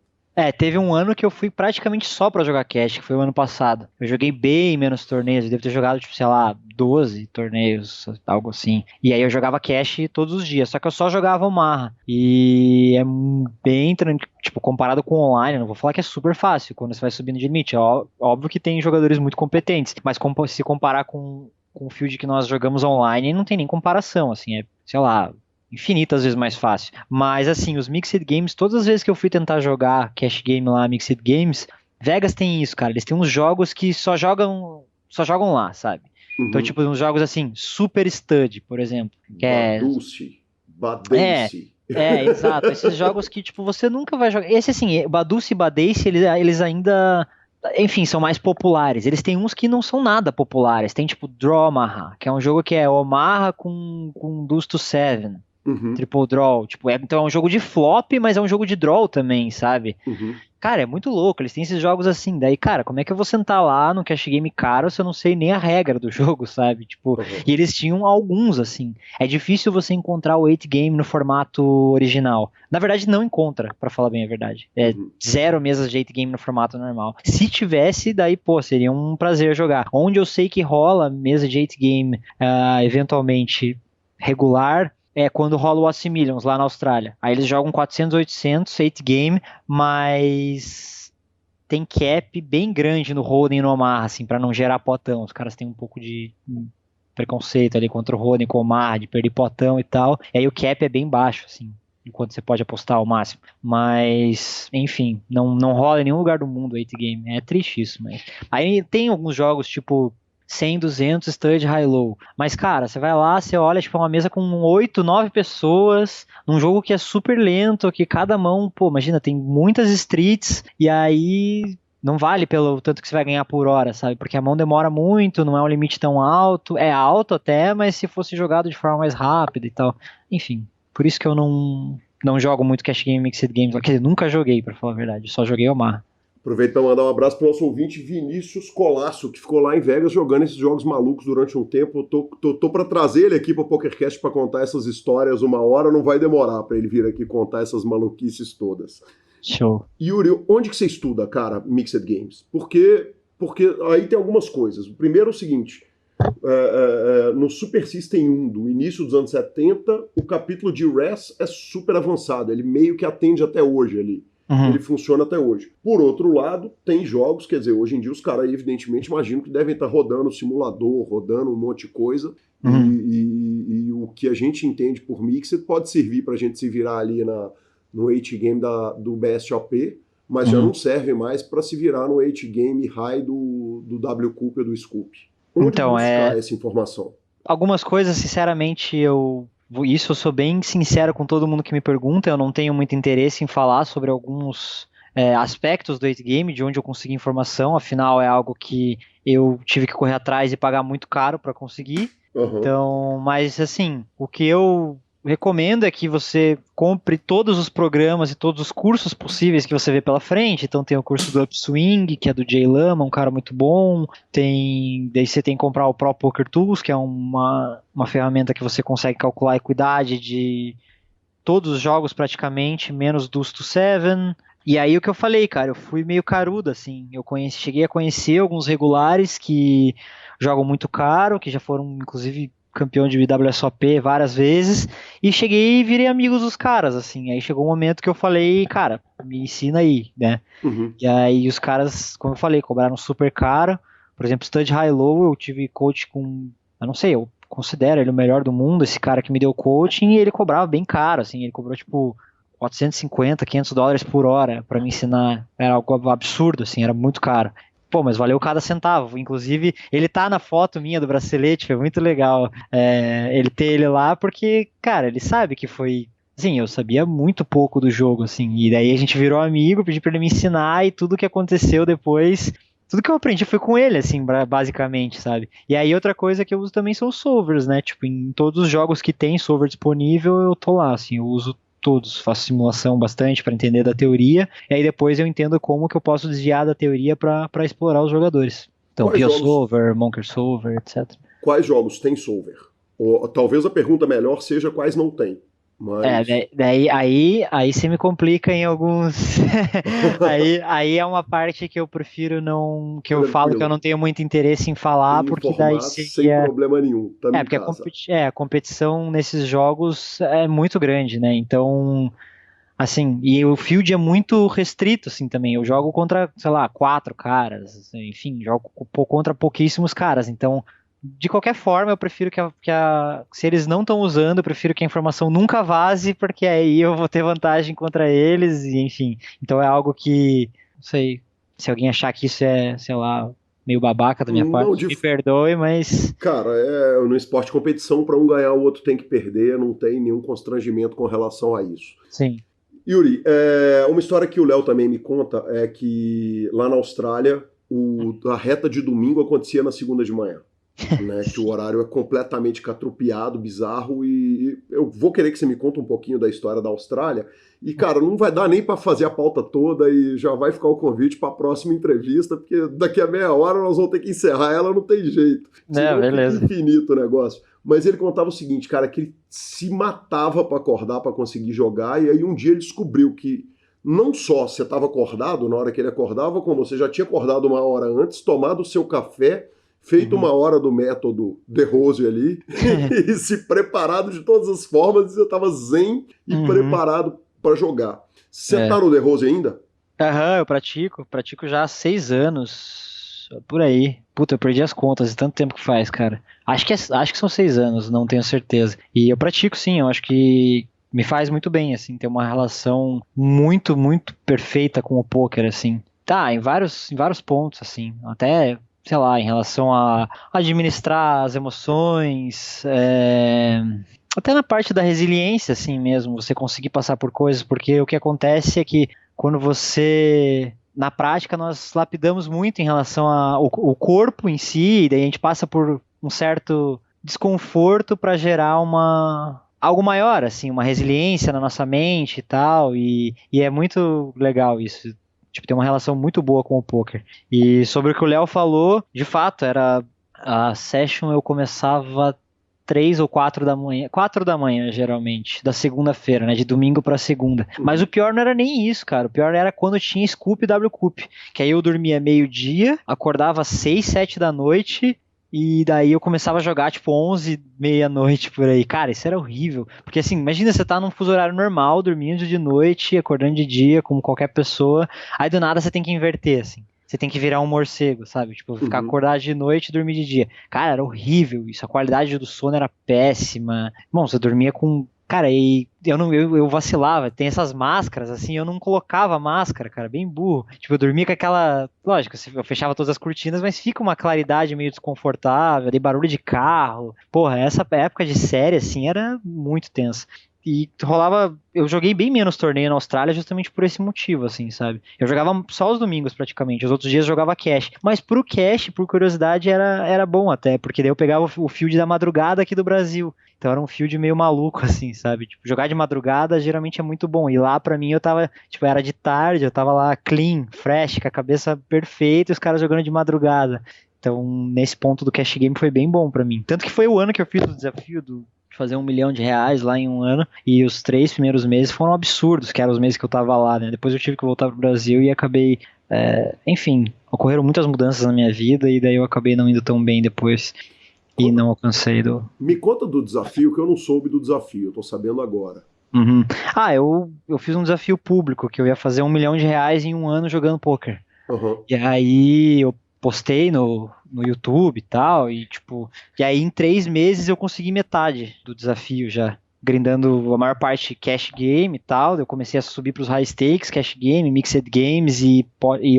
Teve um ano que eu fui praticamente só pra jogar cash, que foi o ano passado. Eu joguei bem menos torneios, eu devo ter jogado, tipo, sei lá, 12 torneios, algo assim. E aí eu jogava cash todos os dias, só que eu só jogava Omaha. E é bem, tipo, comparado com online, não vou falar que é super fácil quando você vai subindo de limite. Óbvio que tem jogadores muito competentes, mas se comparar com o field que nós jogamos online, não tem nem comparação, assim, sei lá, infinitas vezes mais fácil. Mas assim, os Mixed Games, todas as vezes que eu fui tentar jogar cash game lá, Mixed Games, Vegas tem isso, cara. Eles têm uns jogos que só jogam lá, sabe? Então, tipo, uns jogos assim, Super Stud, por exemplo. Badense. Exato. Esses jogos que, tipo, você nunca vai jogar. Esse, assim, Baduce e Badense, eles ainda... Enfim, são mais populares. Eles têm uns que não são nada populares. Tem, tipo, Draw Omaha, que é um jogo que é Omaha com Deuce to Seven. Uhum. Triple Draw. Tipo, então é um jogo de flop, mas é um jogo de draw também, sabe? Uhum. Cara, é muito louco, eles têm esses jogos assim. Daí, cara, como é que eu vou sentar lá no cash game caro se eu não sei nem a regra do jogo, sabe? Tipo, Uhum. e eles tinham alguns, assim. É difícil você encontrar o 8 game no formato original. Na verdade, não encontra, pra falar bem a verdade. É Uhum. zero mesas de 8 game no formato normal. Se tivesse, daí, pô, seria um prazer jogar. Onde eu sei que rola mesa de 8 game, eventualmente regular, é quando rola o Assimilions lá na Austrália. Aí eles jogam 400, 800, 8 game, mas tem cap bem grande no Hold'em e no Omaha, assim, pra não gerar potão. Os caras têm um pouco de preconceito ali contra o Hold'em com o Omaha, de perder potão e tal. E aí o cap é bem baixo, assim, enquanto você pode apostar ao máximo. Mas, enfim, não rola em nenhum lugar do mundo 8 game. É triste isso, mas... Aí tem alguns jogos, tipo 100, 200, stud, high-low. Mas, cara, você vai lá, você olha, tipo, uma mesa com 8, 9 pessoas, num jogo que é super lento, que cada mão, pô, imagina, tem muitas streets, e aí não vale pelo tanto que você vai ganhar por hora, sabe? Porque a mão demora muito, não é um limite tão alto, é alto até, mas se fosse jogado de forma mais rápida e tal. Enfim, por isso que eu não jogo muito cash game, mixed games, quer dizer, nunca joguei, pra falar a verdade, só joguei Omar. Aproveito para mandar um abraço para o nosso ouvinte Vinícius Colasso, que ficou lá em Vegas jogando esses jogos malucos durante um tempo. Eu tô para trazer ele aqui para o PokerCast para contar essas histórias uma hora, não vai demorar para ele vir aqui contar essas maluquices todas. Show. Yuri, onde que você estuda, cara, Mixed Games? Porque aí tem algumas coisas. O primeiro é o seguinte, no Super System 1 do início dos anos 70, o capítulo de RES é super avançado, ele meio que atende até hoje ali. Uhum. Ele funciona até hoje. Por outro lado, tem jogos, quer dizer, hoje em dia os caras evidentemente imagino que devem estar rodando simulador, rodando um monte de coisa, e o que a gente entende por Mixed pode servir para a gente se virar ali no 8-game do BSOP, mas já não serve mais para se virar no 8-game high do W Cooper do Scoop. Onde Então, buscar essa informação? Algumas coisas, sinceramente, eu sou bem sincero com todo mundo que me pergunta, eu não tenho muito interesse em falar sobre alguns aspectos do 8-game, de onde eu consegui informação, afinal é algo que eu tive que correr atrás e pagar muito caro para conseguir. Uhum. Então, mas assim, o que eu recomendo é que você compre todos os programas e todos os cursos possíveis que você vê pela frente. Então tem o curso do Upswing, que é do Jay Lama, um cara muito bom. Daí você tem que comprar o Pro Poker Tools, que é uma ferramenta que você consegue calcular a equidade de todos os jogos praticamente, menos Deuce to Seven. E aí o que eu falei, cara, eu fui meio carudo, assim. Cheguei a conhecer alguns regulares que jogam muito caro, que já foram, inclusive, campeão de WSOP várias vezes, e cheguei e virei amigos dos caras, assim. Aí chegou um momento que eu falei, cara, me ensina aí, né? Uhum. E aí os caras, como eu falei, cobraram super caro. Por exemplo, Stud High Low, eu tive coach com, eu não sei, eu considero ele o melhor do mundo, esse cara que me deu coaching, e ele cobrava bem caro, assim, ele cobrou tipo 450, $500 por hora pra me ensinar. Era algo absurdo, assim, era muito caro. Pô, mas valeu cada centavo. Inclusive, ele tá na foto minha do bracelete, foi muito legal ele ter ele lá, porque, cara, ele sabe que foi... Assim, eu sabia muito pouco do jogo, assim, e daí a gente virou amigo, pedi pra ele me ensinar, e tudo que aconteceu depois... Tudo que eu aprendi foi com ele, assim, basicamente, sabe? E aí outra coisa que eu uso também são os solvers, né? Tipo, em todos os jogos que tem solver disponível, eu tô lá, assim, eu uso todos, faço simulação bastante para entender da teoria, e aí depois eu entendo como que eu posso desviar da teoria para explorar os jogadores. Então, PioSolver, Monker Solver, etc. Quais jogos tem solver? Ou, talvez a pergunta melhor seja quais não tem. Mas... Aí você me complica em alguns. aí é uma parte que eu prefiro não. Que eu falo que eu não tenho muito interesse em falar, porque daí seria. Sem problema nenhum. Porque a competição nesses jogos é muito grande, né? Então, assim, e o field é muito restrito, assim, também. Eu jogo contra, sei lá, 4 caras, enfim, jogo contra pouquíssimos caras. Então, de qualquer forma, eu prefiro se eles não estão usando, eu prefiro que a informação nunca vaze, porque aí eu vou ter vantagem contra eles, e enfim. Então é algo que, não sei, se alguém achar que isso é, sei lá, meio babaca da minha parte, me perdoe, mas... Cara, no esporte de competição, para um ganhar, o outro tem que perder, não tem nenhum constrangimento com relação a isso. Sim. Yuri, uma história que o Léo também me conta é que lá na Austrália, a reta de domingo acontecia na segunda de manhã. né? Que o horário é completamente catrupiado, bizarro, e eu vou querer que você me conte um pouquinho da história da Austrália. E, cara, não vai dar nem para fazer a pauta toda e já vai ficar o convite para a próxima entrevista, porque daqui a meia hora nós vamos ter que encerrar ela, não tem jeito. Senão Beleza. fica infinito o negócio. Mas ele contava o seguinte, cara, que ele se matava para acordar, para conseguir jogar, e aí um dia ele descobriu que não só você estava acordado na hora que ele acordava, como você já tinha acordado uma hora antes, tomado o seu café, feito uma hora do método De Rose ali, e se preparado de todas as formas, e você estava zen e preparado para jogar. Você tá no De Rose ainda? Eu pratico já há 6 anos, por aí. Puta, eu perdi as contas de tanto tempo que faz, cara. Acho que são 6 anos, não tenho certeza. E eu pratico sim, eu acho que me faz muito bem, assim, ter uma relação muito, muito perfeita com o poker, assim. Tá, em vários pontos, assim, até, sei lá, em relação a administrar as emoções, até na parte da resiliência, assim mesmo, você conseguir passar por coisas, porque o que acontece é que quando você, na prática, nós lapidamos muito em relação ao corpo em si, e daí a gente passa por um certo desconforto para gerar algo maior, assim, uma resiliência na nossa mente e tal, e é muito legal isso. Tipo, tem uma relação muito boa com o poker. E sobre o que o Léo falou, de fato, era a session eu começava 3 ou 4 da manhã, 4 da manhã geralmente, da segunda-feira, né, de domingo pra segunda. Mas o pior não era nem isso, cara, o pior era quando tinha Scoop e WCoop, que aí eu dormia meio-dia, acordava às 6, 7 da noite, e daí eu começava a jogar tipo 11, meia-noite por aí. Cara, isso era horrível. Porque assim, imagina você tá num fuso horário normal, dormindo de noite, acordando de dia, como qualquer pessoa. Aí do nada você tem que inverter, assim. Você tem que virar um morcego, sabe? Tipo, ficar acordado de noite e dormir de dia. Cara, era horrível isso. A qualidade do sono era péssima. Bom, você dormia com... Cara, e eu vacilava. Tem essas máscaras, assim, eu não colocava máscara, cara, bem burro. Tipo, eu dormia com aquela... Lógico, eu fechava todas as cortinas, mas fica uma claridade meio desconfortável, de barulho de carro. Porra, essa época de série, assim, era muito tensa. E rolava... Eu joguei bem menos torneio na Austrália justamente por esse motivo, assim, sabe? Eu jogava só os domingos, praticamente. Os outros dias eu jogava cash. Mas pro cash, por curiosidade, era bom até. Porque daí eu pegava o field da madrugada aqui do Brasil. Então era um field meio maluco, assim, sabe? Tipo, jogar de madrugada geralmente é muito bom. E lá, pra mim, eu tava... Tipo, era de tarde, eu tava lá clean, fresh, com a cabeça perfeita e os caras jogando de madrugada. Então, nesse ponto do cash game foi bem bom pra mim. Tanto que foi o ano que eu fiz o desafio de fazer R$1 milhão lá em um ano, e os 3 primeiros meses foram absurdos, que eram os meses que eu tava lá, né? Depois eu tive que voltar pro Brasil e acabei, enfim, ocorreram muitas mudanças na minha vida, e daí eu acabei não indo tão bem depois, e não alcancei Me conta do desafio, que eu não soube do desafio, eu tô sabendo agora. Eu fiz um desafio público, que eu ia fazer R$1 milhão em um ano jogando poker. E aí eu postei no YouTube e tal, e aí em 3 meses eu consegui metade do desafio já, grindando a maior parte cash game e tal. Eu comecei a subir para os high stakes, cash game, mixed games e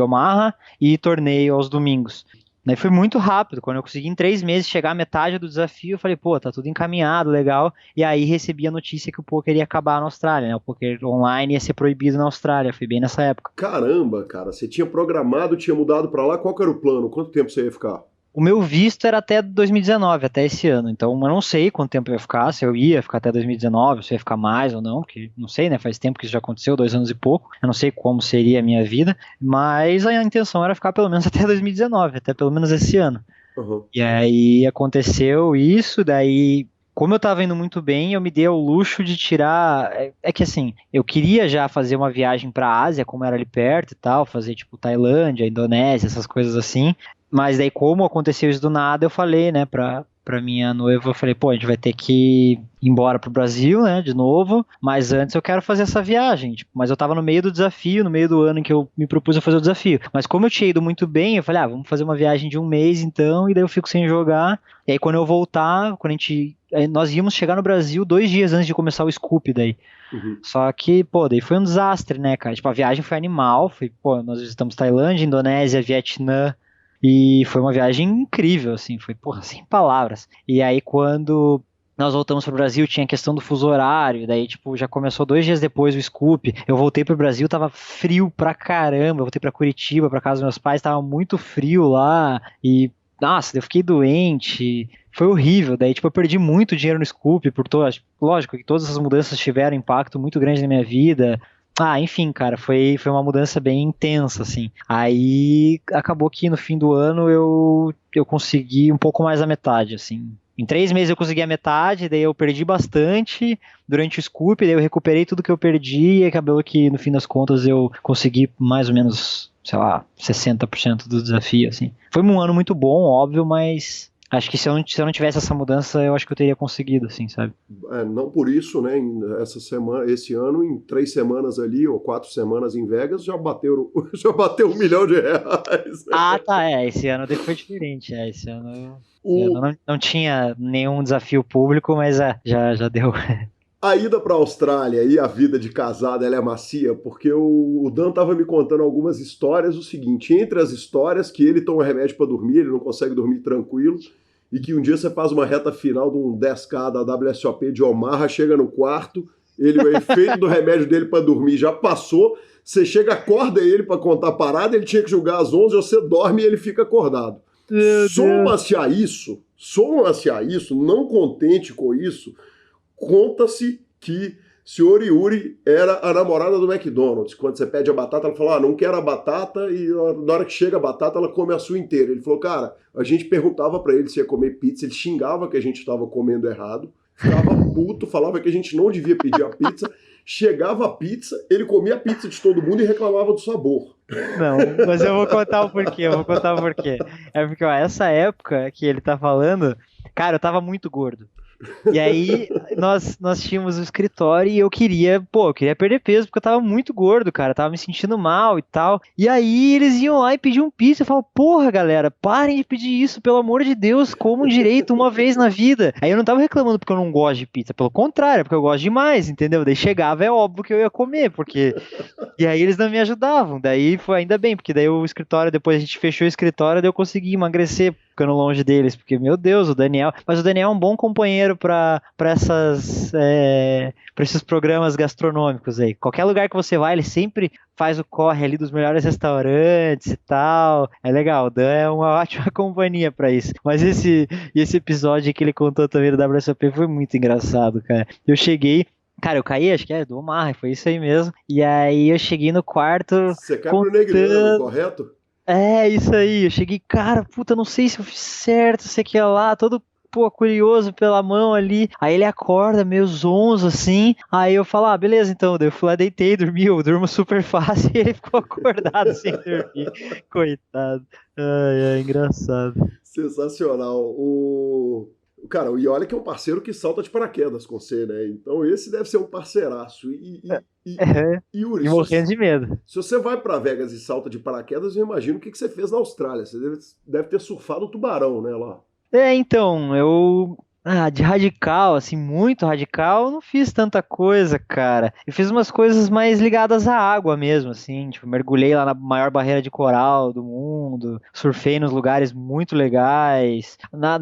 Omaha, e torneio aos domingos. Daí foi muito rápido, quando eu consegui em 3 meses chegar à metade do desafio, eu falei, pô, tá tudo encaminhado, legal. E aí recebi a notícia que o poker ia acabar na Austrália, né? O poker online ia ser proibido na Austrália, foi bem nessa época. Caramba, cara, você tinha programado, tinha mudado pra lá, qual que era o plano? Quanto tempo você ia ficar? O meu visto era até 2019, até esse ano, então eu não sei quanto tempo eu ia ficar, se eu ia ficar até 2019, se eu ia ficar mais ou não, porque não sei, né, faz tempo que isso já aconteceu, 2 anos e pouco, eu não sei como seria a minha vida, mas a intenção era ficar pelo menos até 2019, até pelo menos esse ano. E aí aconteceu isso, daí... Como eu tava indo muito bem, eu me dei ao luxo de tirar... É que assim, eu queria já fazer uma viagem pra Ásia, como era ali perto e tal, fazer tipo Tailândia, Indonésia, essas coisas assim. Mas daí, como aconteceu isso do nada, eu falei, né, pra minha noiva, eu falei, pô, a gente vai ter que ir embora pro Brasil, né, de novo, mas antes eu quero fazer essa viagem, tipo, mas eu tava no meio do desafio, no meio do ano em que eu me propus a fazer o desafio, mas como eu tinha ido muito bem, eu falei, vamos fazer uma viagem de 1 mês então, e daí eu fico sem jogar, e aí quando eu voltar, nós íamos chegar no Brasil 2 dias antes de começar o Scoop daí. Só que, pô, daí foi um desastre, né, cara, tipo, a viagem foi animal, nós visitamos Tailândia, Indonésia, Vietnã, e foi uma viagem incrível, assim, foi, porra, sem palavras. E aí, quando nós voltamos pro Brasil, tinha a questão do fuso horário, daí, tipo, já começou 2 dias depois o Scoop, eu voltei pro Brasil, tava frio pra caramba, eu voltei pra Curitiba, pra casa dos meus pais, tava muito frio lá, e nossa, eu fiquei doente, foi horrível. Daí, tipo, eu perdi muito dinheiro no Scoop, lógico que todas essas mudanças tiveram impacto muito grande na minha vida. Enfim, cara, foi uma mudança bem intensa, assim. Aí, acabou que no fim do ano eu consegui um pouco mais da metade, assim. Em 3 meses eu consegui a metade, daí eu perdi bastante durante o Scoop, daí eu recuperei tudo que eu perdi e acabou que, no fim das contas, eu consegui mais ou menos, sei lá, 60% do desafio, assim. Foi um ano muito bom, óbvio, mas acho que se eu não tivesse essa mudança, eu acho que eu teria conseguido, assim, sabe? Não por isso, né? Esse ano, em 3 semanas ali, ou 4 semanas em Vegas, já bateu R$ 1 milhão. Tá, esse ano foi diferente, esse ano eu não tinha nenhum desafio público, mas já deu. A ida para a Austrália e a vida de casado, ela é macia, porque o Dan estava me contando algumas histórias, o seguinte, entre as histórias que ele toma remédio para dormir, ele não consegue dormir tranquilo, e que um dia você faz uma reta final de um 10K da WSOP de Omaha, chega no quarto, o efeito do remédio dele para dormir já passou, você chega, acorda ele para contar a parada, ele tinha que jogar às 11, você dorme e ele fica acordado. Soma-se a isso, não contente com isso, conta-se que senhor Yuri era a namorada do McDonald's. Quando você pede a batata, ela fala, não quero a batata, e na hora que chega a batata, ela come a sua inteira. Ele falou, cara, a gente perguntava pra ele se ia comer pizza, ele xingava que a gente estava comendo errado, ficava puto, falava que a gente não devia pedir a pizza, chegava a pizza, ele comia a pizza de todo mundo e reclamava do sabor. Não, mas eu vou contar o porquê, É porque, ó, essa época que ele tá falando, cara, eu tava muito gordo. E aí, nós tínhamos o escritório e eu queria perder peso, porque eu tava muito gordo, cara, eu tava me sentindo mal e tal. E aí, eles iam lá e pediam pizza, eu falava, porra, galera, parem de pedir isso, pelo amor de Deus, comam direito uma vez na vida. Aí eu não tava reclamando porque eu não gosto de pizza, pelo contrário, porque eu gosto demais, entendeu? Daí chegava, é óbvio que eu ia comer, porque... E aí eles não me ajudavam, daí foi ainda bem, porque daí o escritório, depois a gente fechou o escritório, daí eu consegui emagrecer, ficando longe deles, porque, meu Deus, o Daniel é um bom companheiro para esses programas gastronômicos aí. Qualquer lugar que você vai, ele sempre faz o corre ali dos melhores restaurantes e tal. É legal, o Dan é uma ótima companhia para isso. Mas esse episódio que ele contou também do WSOP foi muito engraçado, cara. Eu cheguei, cara, eu caí, acho que do Omar, foi isso aí mesmo. E aí eu cheguei no quarto... Você cai pro Negreano, correto? É, isso aí, eu cheguei, cara, puta, não sei se eu fiz certo, sei que é lá, todo, curioso pela mão ali. Aí ele acorda, meio zonzo, assim, aí eu falo, beleza, então, daí eu fui lá, deitei, dormi, eu durmo super fácil, e ele ficou acordado sem dormir, coitado. Ai, engraçado. Sensacional. Cara, e olha que é um parceiro que salta de paraquedas com você, né? Então esse deve ser um parceiraço. Yuri, E morrendo de medo. Se você vai para Vegas e salta de paraquedas, eu imagino o que você fez na Austrália. Você deve ter surfado o tubarão, né, lá. Então, de radical, assim, muito radical, eu não fiz tanta coisa, cara. Eu fiz umas coisas mais ligadas à água mesmo, assim, tipo, mergulhei lá na maior barreira de coral do mundo, surfei nos lugares muito legais. Na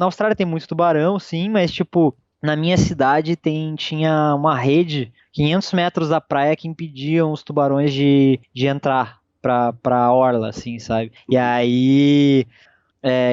Austrália tem muito tubarão, sim, mas, tipo, na minha cidade tinha uma rede, 500 metros da praia, que impediam os tubarões de entrar pra orla, assim, sabe? E aí...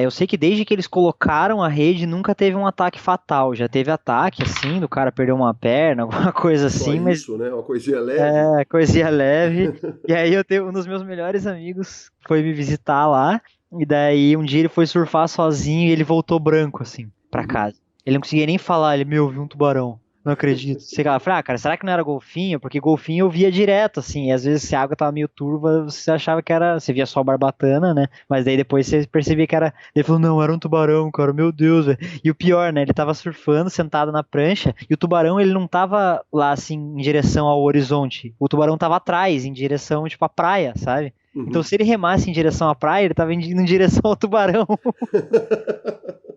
eu sei que desde que eles colocaram a rede nunca teve um ataque fatal. Já teve ataque, assim, do cara perder uma perna, alguma coisa assim, Só mas... isso, né? Uma coisinha leve. Coisinha leve. E aí um dos meus melhores amigos foi me visitar lá, e daí um dia ele foi surfar sozinho e ele voltou branco, assim, pra casa. Ele não conseguia nem falar, ele, viu um tubarão. Não acredito. Você falou, cara, será que não era golfinho? Porque golfinho eu via direto, assim, e às vezes se a água tava meio turva, você achava que era, você via só barbatana, né? Mas daí depois você percebia que era, ele falou, não, era um tubarão, cara, meu Deus, velho. E o pior, né, ele tava surfando, sentado na prancha, e o tubarão, ele não tava lá, assim, em direção ao horizonte, o tubarão tava atrás, em direção, tipo, à praia, sabe? Então se ele remasse em direção à praia, ele tava indo em direção ao tubarão.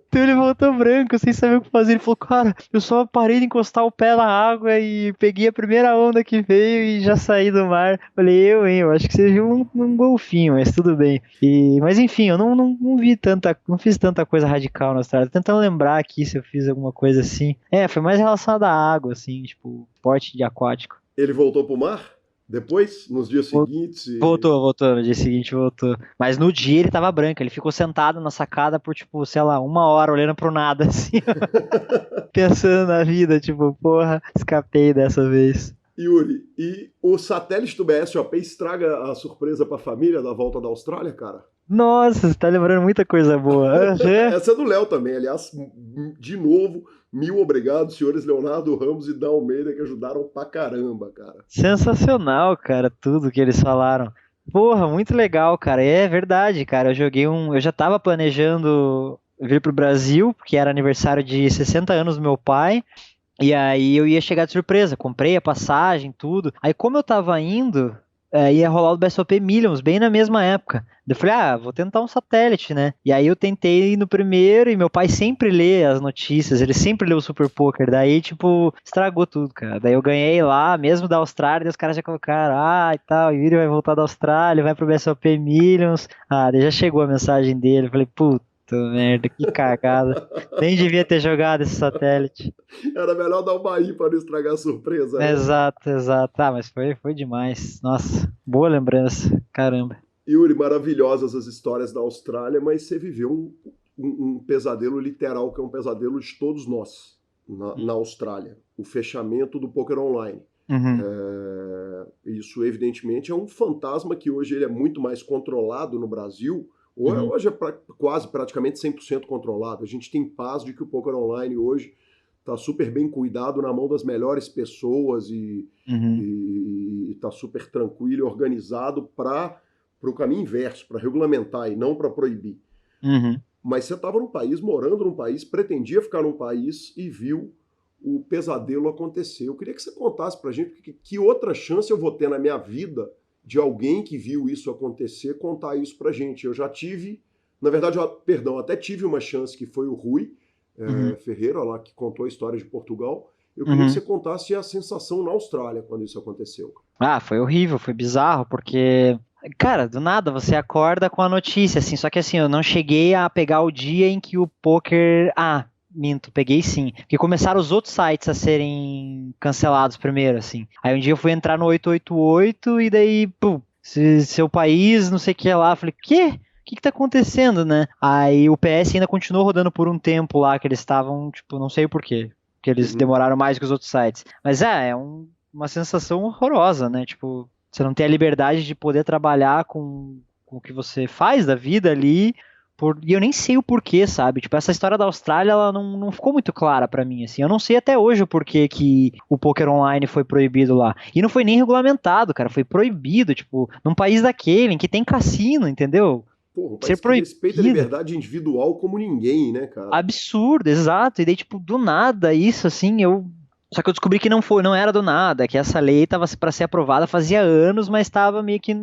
Então ele voltou branco, sem saber o que fazer. Ele falou, cara, eu só parei de encostar o pé na água e peguei a primeira onda que veio e já saí do mar. Falei, eu acho que você viu um golfinho, mas tudo bem. Mas enfim, eu não fiz tanta coisa radical na Austrália. Tô tentando lembrar aqui se eu fiz alguma coisa assim. Foi mais relacionado à água, assim, tipo, esporte de aquático. Ele voltou pro mar? Depois, nos dias seguintes... Voltou, no dia seguinte voltou. Mas no dia ele tava branco, ele ficou sentado na sacada por, tipo, sei lá, 1 hora olhando pro nada, assim, pensando na vida, tipo, porra, escapei dessa vez. Yuri, e o satélite do BSOP estraga a surpresa pra família da volta da Austrália, cara? Nossa, você tá lembrando muita coisa boa. Essa é do Léo também, aliás, de novo, 1000 obrigado, senhores Leonardo Ramos e Dan Almeida, que ajudaram pra caramba, cara. Sensacional, cara, tudo que eles falaram. Porra, muito legal, cara. É verdade, cara. Eu já tava planejando vir pro Brasil, porque era aniversário de 60 anos do meu pai. E aí eu ia chegar de surpresa, comprei a passagem, tudo. Aí como eu tava indo, ia rolar o BSOP Millions, bem na mesma época. Eu falei, vou tentar um satélite, né? E aí eu tentei no primeiro, e meu pai sempre lê as notícias, ele sempre lê o Super Poker, daí, tipo, estragou tudo, cara. Daí eu ganhei lá, mesmo da Austrália, daí os caras já colocaram, e tal, o Yuri vai voltar da Austrália, vai pro BSOP Millions. Daí já chegou a mensagem dele, eu falei, puta merda, que cagada. Nem devia ter jogado esse satélite. Era melhor dar uma aí para não estragar a surpresa. Né? Exato. Mas foi demais. Nossa, boa lembrança. Caramba. Yuri, maravilhosas as histórias da Austrália, mas você viveu um pesadelo literal, que é um pesadelo de todos nós na Austrália. O fechamento do poker online. Uhum. Isso, evidentemente, é um fantasma que hoje ele é muito mais controlado no Brasil. Hoje é quase praticamente 100% controlado. A gente tem paz de que o poker online hoje está super bem cuidado na mão das melhores pessoas e está super tranquilo e organizado para o caminho inverso, para regulamentar e não para proibir. Uhum. Mas você estava num país, morando num país, pretendia ficar num país e viu o pesadelo acontecer. Eu queria que você contasse para a gente que outra chance eu vou ter na minha vida de alguém que viu isso acontecer contar isso pra gente. Eu já tive, na verdade, até tive uma chance, que foi o Rui Ferreira, lá que contou a história de Portugal. Eu queria que você contasse a sensação na Austrália quando isso aconteceu. Foi horrível, foi bizarro, porque, cara, do nada você acorda com a notícia, assim, só que assim, eu não cheguei a pegar o dia em que o poker... Minto, peguei sim. Porque começaram os outros sites a serem cancelados primeiro, assim. Aí um dia eu fui entrar no 888 e daí, pum, seu país, não sei o que lá. Falei, quê? O que tá acontecendo, né? Aí o PS ainda continuou rodando por um tempo lá, que eles estavam, tipo, não sei o porquê. Que eles demoraram mais que os outros sites. Mas uma sensação horrorosa, né? Tipo, você não tem a liberdade de poder trabalhar com o que você faz da vida ali. E eu nem sei o porquê, sabe? Tipo, essa história da Austrália, ela não ficou muito clara pra mim, assim. Eu não sei até hoje o porquê que o poker online foi proibido lá. E não foi nem regulamentado, cara. Foi proibido, tipo, num país daquele, em que tem cassino, entendeu? Porra, um país que respeita a liberdade individual como ninguém, né, cara? Absurdo, exato. E daí, tipo, do nada, isso, assim, Só que eu descobri que não era do nada, que essa lei tava pra ser aprovada fazia anos, mas tava meio que...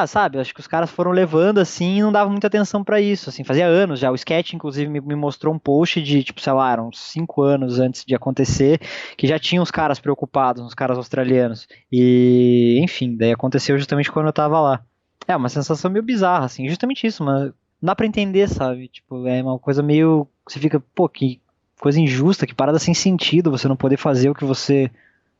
sabe, acho que os caras foram levando assim e não davam muita atenção pra isso, assim, fazia anos já. O Sketch, inclusive, me mostrou um post de, tipo, sei lá, eram 5 anos antes de acontecer, que já tinham os caras preocupados, os caras australianos. E, enfim, daí aconteceu justamente quando eu tava lá. É uma sensação meio bizarra, assim, justamente isso, mas não dá pra entender, sabe? Tipo, é uma coisa meio... Você fica, pô, que coisa injusta, que parada sem sentido você não poder fazer o que você...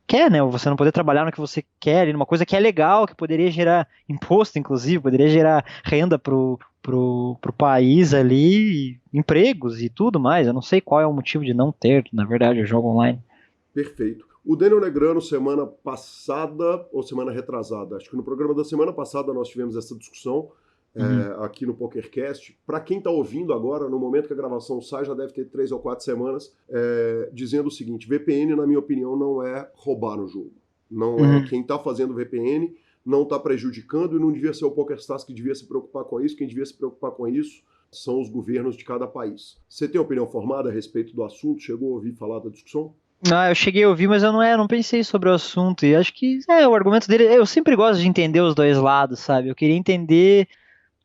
quer, né? Você não poder trabalhar no que você quer, numa coisa que é legal, que poderia gerar imposto, inclusive, poderia gerar renda pro país ali, empregos e tudo mais. Eu não sei qual é o motivo de não ter, na verdade, o jogo online. Perfeito. O Daniel Negrano, semana passada, ou semana retrasada, acho que no programa da semana passada nós tivemos essa discussão aqui no PokerCast. Para quem está ouvindo agora, no momento que a gravação sai, já deve ter 3 ou 4 semanas, dizendo o seguinte: VPN, na minha opinião, não é roubar no jogo. Não é. Quem está fazendo VPN não está prejudicando, e não devia ser o PokerStars que devia se preocupar com isso. Quem devia se preocupar com isso são os governos de cada país. Você tem opinião formada a respeito do assunto? Chegou a ouvir falar da discussão? Eu cheguei a ouvir, mas eu não pensei sobre o assunto, e acho que o argumento dele, eu sempre gosto de entender os dois lados, sabe? Eu queria entender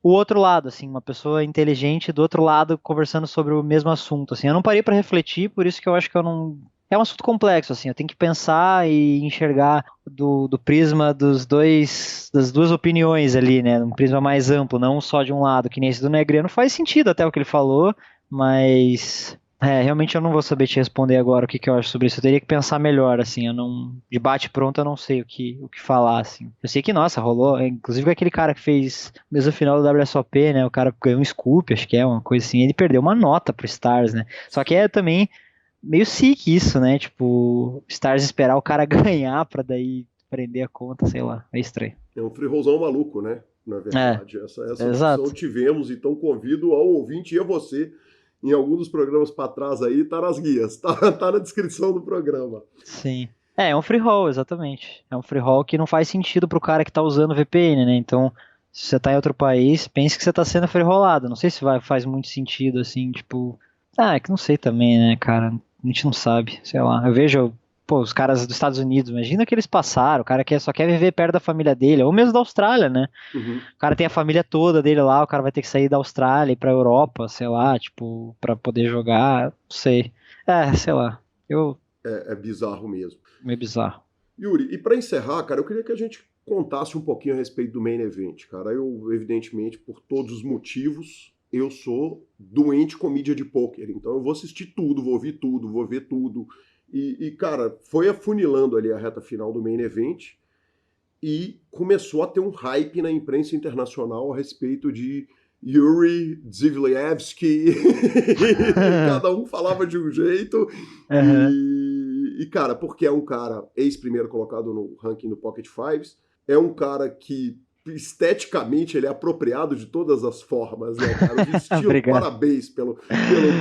o outro lado, assim, uma pessoa inteligente do outro lado conversando sobre o mesmo assunto, assim. Eu não parei para refletir, por isso que eu acho que eu não... É um assunto complexo, assim, eu tenho que pensar e enxergar do prisma das duas opiniões ali, né? Um prisma mais amplo, não só de um lado, que nem esse do Negreano. Faz sentido até o que ele falou, mas Realmente eu não vou saber te responder agora o que eu acho sobre isso. Eu teria que pensar melhor, assim. Eu não. De bate pronto, eu não sei o que falar, assim. Eu sei que, nossa, rolou. Inclusive com aquele cara que fez mesmo final do WSOP, né? O cara ganhou um scoop, acho que é uma coisa assim. Ele perdeu uma nota pro Stars, né? Só que é também meio sick isso, né? Tipo, Stars esperar o cara ganhar pra daí prender a conta, sei lá. É estranho. É um free-rollzão maluco, né? Na É, verdade, essa discussão exato. tivemos, então convido ao ouvinte e a você, em algum dos programas para trás aí, tá nas guias, tá na descrição do programa. Sim. É um free roll, exatamente. É um free roll que não faz sentido pro cara que tá usando VPN, né? Então, se você tá em outro país, pense que você tá sendo free rollado. Não sei se faz muito sentido, assim, tipo. É que não sei também, né, cara? A gente não sabe, sei lá. Eu vejo, pô, os caras dos Estados Unidos, imagina que eles passaram, o cara que só quer viver perto da família dele, ou mesmo da Austrália, né? Uhum. O cara tem a família toda dele lá, o cara vai ter que sair da Austrália e ir pra Europa, sei lá, tipo, pra poder jogar, não sei. Sei lá. É bizarro mesmo. Meio bizarro. Yuri, e para encerrar, cara, eu queria que a gente contasse um pouquinho a respeito do Main Event, cara. Eu, evidentemente, por todos os motivos, eu sou doente com mídia de pôquer. Então eu vou assistir tudo, vou ouvir tudo, vou ver tudo. Cara, foi afunilando ali a reta final do Main Event e começou a ter um hype na imprensa internacional a respeito de Yuri Dzivlievski. Cada um falava de um jeito. Aham. Cara, porque é um cara ex-primeiro colocado no ranking do Pocket Fives, é um cara que esteticamente ele é apropriado de todas as formas, né, cara? De estilo, Obrigado. parabéns pelo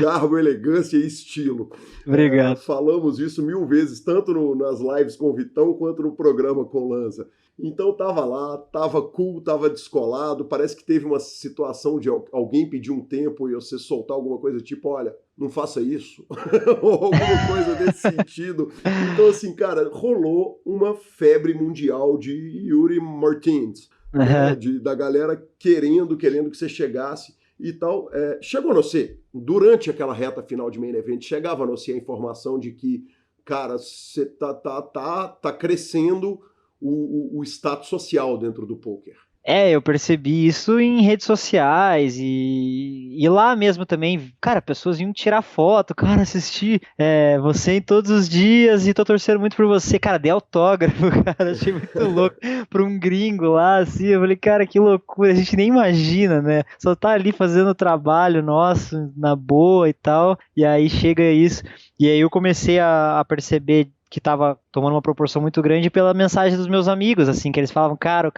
garbo, elegância e estilo. Obrigado. Falamos isso 1000 vezes, tanto nas lives com o Vitão quanto no programa com o Lanza. Então tava lá, tava cool, tava descolado, parece que teve uma situação de alguém pedir um tempo e você soltar alguma coisa tipo, olha, não faça isso, ou alguma coisa desse sentido. Então assim, cara, rolou uma febre mundial de Yuri Martins, né, Aham. da galera querendo que você chegasse e tal. Chegou a você, durante aquela reta final de main event, chegava a você a informação de que, cara, você tá crescendo o status social dentro do poker. Eu percebi isso em redes sociais e lá mesmo também, cara, pessoas iam tirar foto, cara, assisti você em todos os dias e tô torcendo muito por você, cara, dei autógrafo, cara, achei muito louco pra um gringo lá, assim, eu falei, cara, que loucura, a gente nem imagina, né, só tá ali fazendo o trabalho nosso, na boa e tal, e aí chega isso, e aí eu comecei a perceber que tava tomando uma proporção muito grande pela mensagem dos meus amigos, assim, que eles falavam, cara,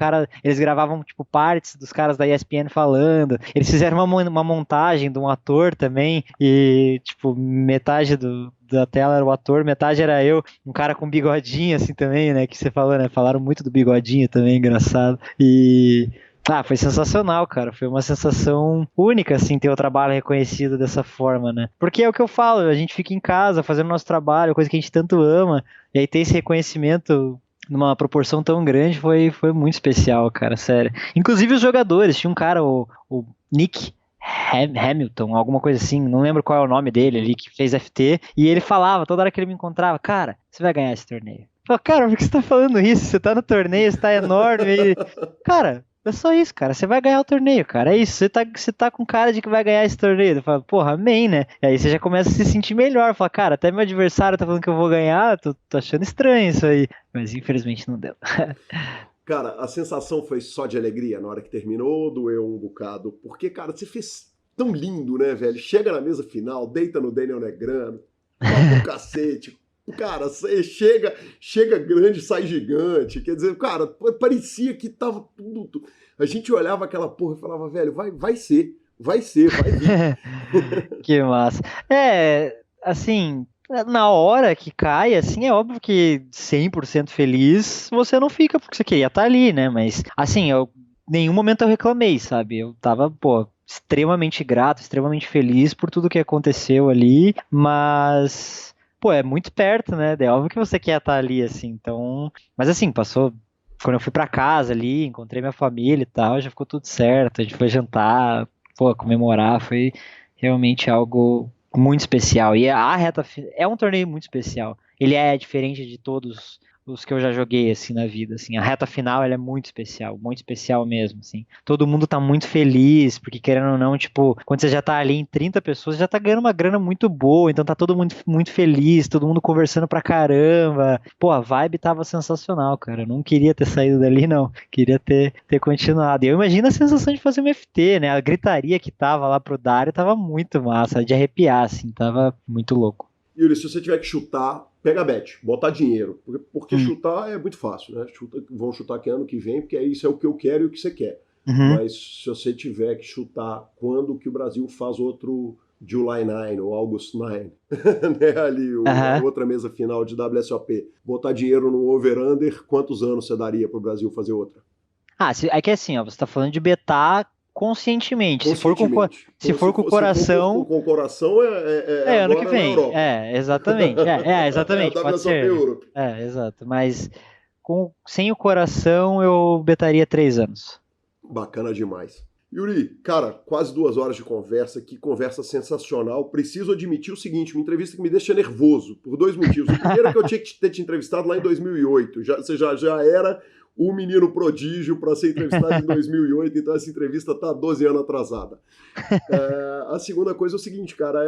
eles gravavam, tipo, partes dos caras da ESPN falando, eles fizeram uma montagem de um ator também, e, tipo, metade da tela era o ator, metade era eu, um cara com bigodinho, assim, também, né, que você falou, né, falaram muito do bigodinho também, engraçado, foi sensacional, cara. Foi uma sensação única, assim, ter o trabalho reconhecido dessa forma, né? Porque é o que eu falo, a gente fica em casa fazendo nosso trabalho, coisa que a gente tanto ama, e aí ter esse reconhecimento numa proporção tão grande foi muito especial, cara, sério. Inclusive os jogadores, tinha um cara, o Nick Hamilton, alguma coisa assim, não lembro qual é o nome dele ali, que fez FT, e ele falava, toda hora que ele me encontrava, cara, você vai ganhar esse torneio. Eu falava, cara, por que você tá falando isso? Você tá no torneio, você tá enorme, cara, é só isso, cara. Você vai ganhar o torneio, cara. É isso. Você tá com cara de que vai ganhar esse torneio. Eu falo, porra, amém, né? E aí você já começa a se sentir melhor. Fala, cara, até meu adversário tá falando que eu vou ganhar. Tô achando estranho isso aí. Mas infelizmente não deu. Cara, a sensação foi só de alegria na hora que terminou, doeu um bocado. Porque, cara, você fez tão lindo, né, velho? Chega na mesa final, deita no Daniel Negrano, toca o cacete. Cara, você chega grande, sai gigante. Quer dizer, cara, parecia que tava tudo. A gente olhava aquela porra e falava, velho, vai ser, vai vir. Que massa. Assim, na hora que cai, assim, é óbvio que 100% feliz você não fica porque você queria estar ali, né? Mas, assim, nenhum momento eu reclamei, sabe? Eu tava, pô, extremamente grato, extremamente feliz por tudo que aconteceu ali, mas, pô, é muito perto, né? É óbvio que você quer estar ali, assim, então. Mas, assim, passou. Quando eu fui pra casa ali, encontrei minha família e tal, já ficou tudo certo. A gente foi jantar, pô, comemorar, foi realmente algo muito especial. E a reta é um torneio muito especial. Ele é diferente de todos os que eu já joguei, assim, na vida, assim. A reta final, ela é muito especial mesmo, assim. Todo mundo tá muito feliz, porque querendo ou não, tipo, quando você já tá ali em 30 pessoas, já tá ganhando uma grana muito boa, então tá todo mundo muito feliz, todo mundo conversando pra caramba. Pô, a vibe tava sensacional, cara. Eu não queria ter saído dali, não. Queria ter continuado. E eu imagino a sensação de fazer um FT, né? A gritaria que tava lá pro Dario tava muito massa, de arrepiar, assim, tava muito louco. Yuri, se você tiver que chutar, pega a bet, botar dinheiro. Porque chutar é muito fácil, né? Vão chutar aqui ano que vem, porque isso é o que eu quero e o que você quer. Mas se você tiver que chutar quando que o Brasil faz outro July 9 ou August 9, né? Ali, a outra mesa final de WSOP, botar dinheiro no over-under, quantos anos você daria para o Brasil fazer outra? É que assim, ó, você tá falando de betar conscientemente. Se for com o coração. Se for com o coração, é ano que vem. Exatamente. Exatamente. É a pode ser. Europe. Exato. Mas sem o coração, eu betaria 3 anos. Bacana demais. Yuri, cara, quase 2 horas de conversa, que conversa sensacional. Preciso admitir o seguinte, uma entrevista que me deixa nervoso, por 2 motivos. O primeiro é que eu tinha que ter te entrevistado lá em 2008. Você já era o menino prodígio para ser entrevistado em 2008, então essa entrevista está 12 anos atrasada. A segunda coisa é o seguinte, cara,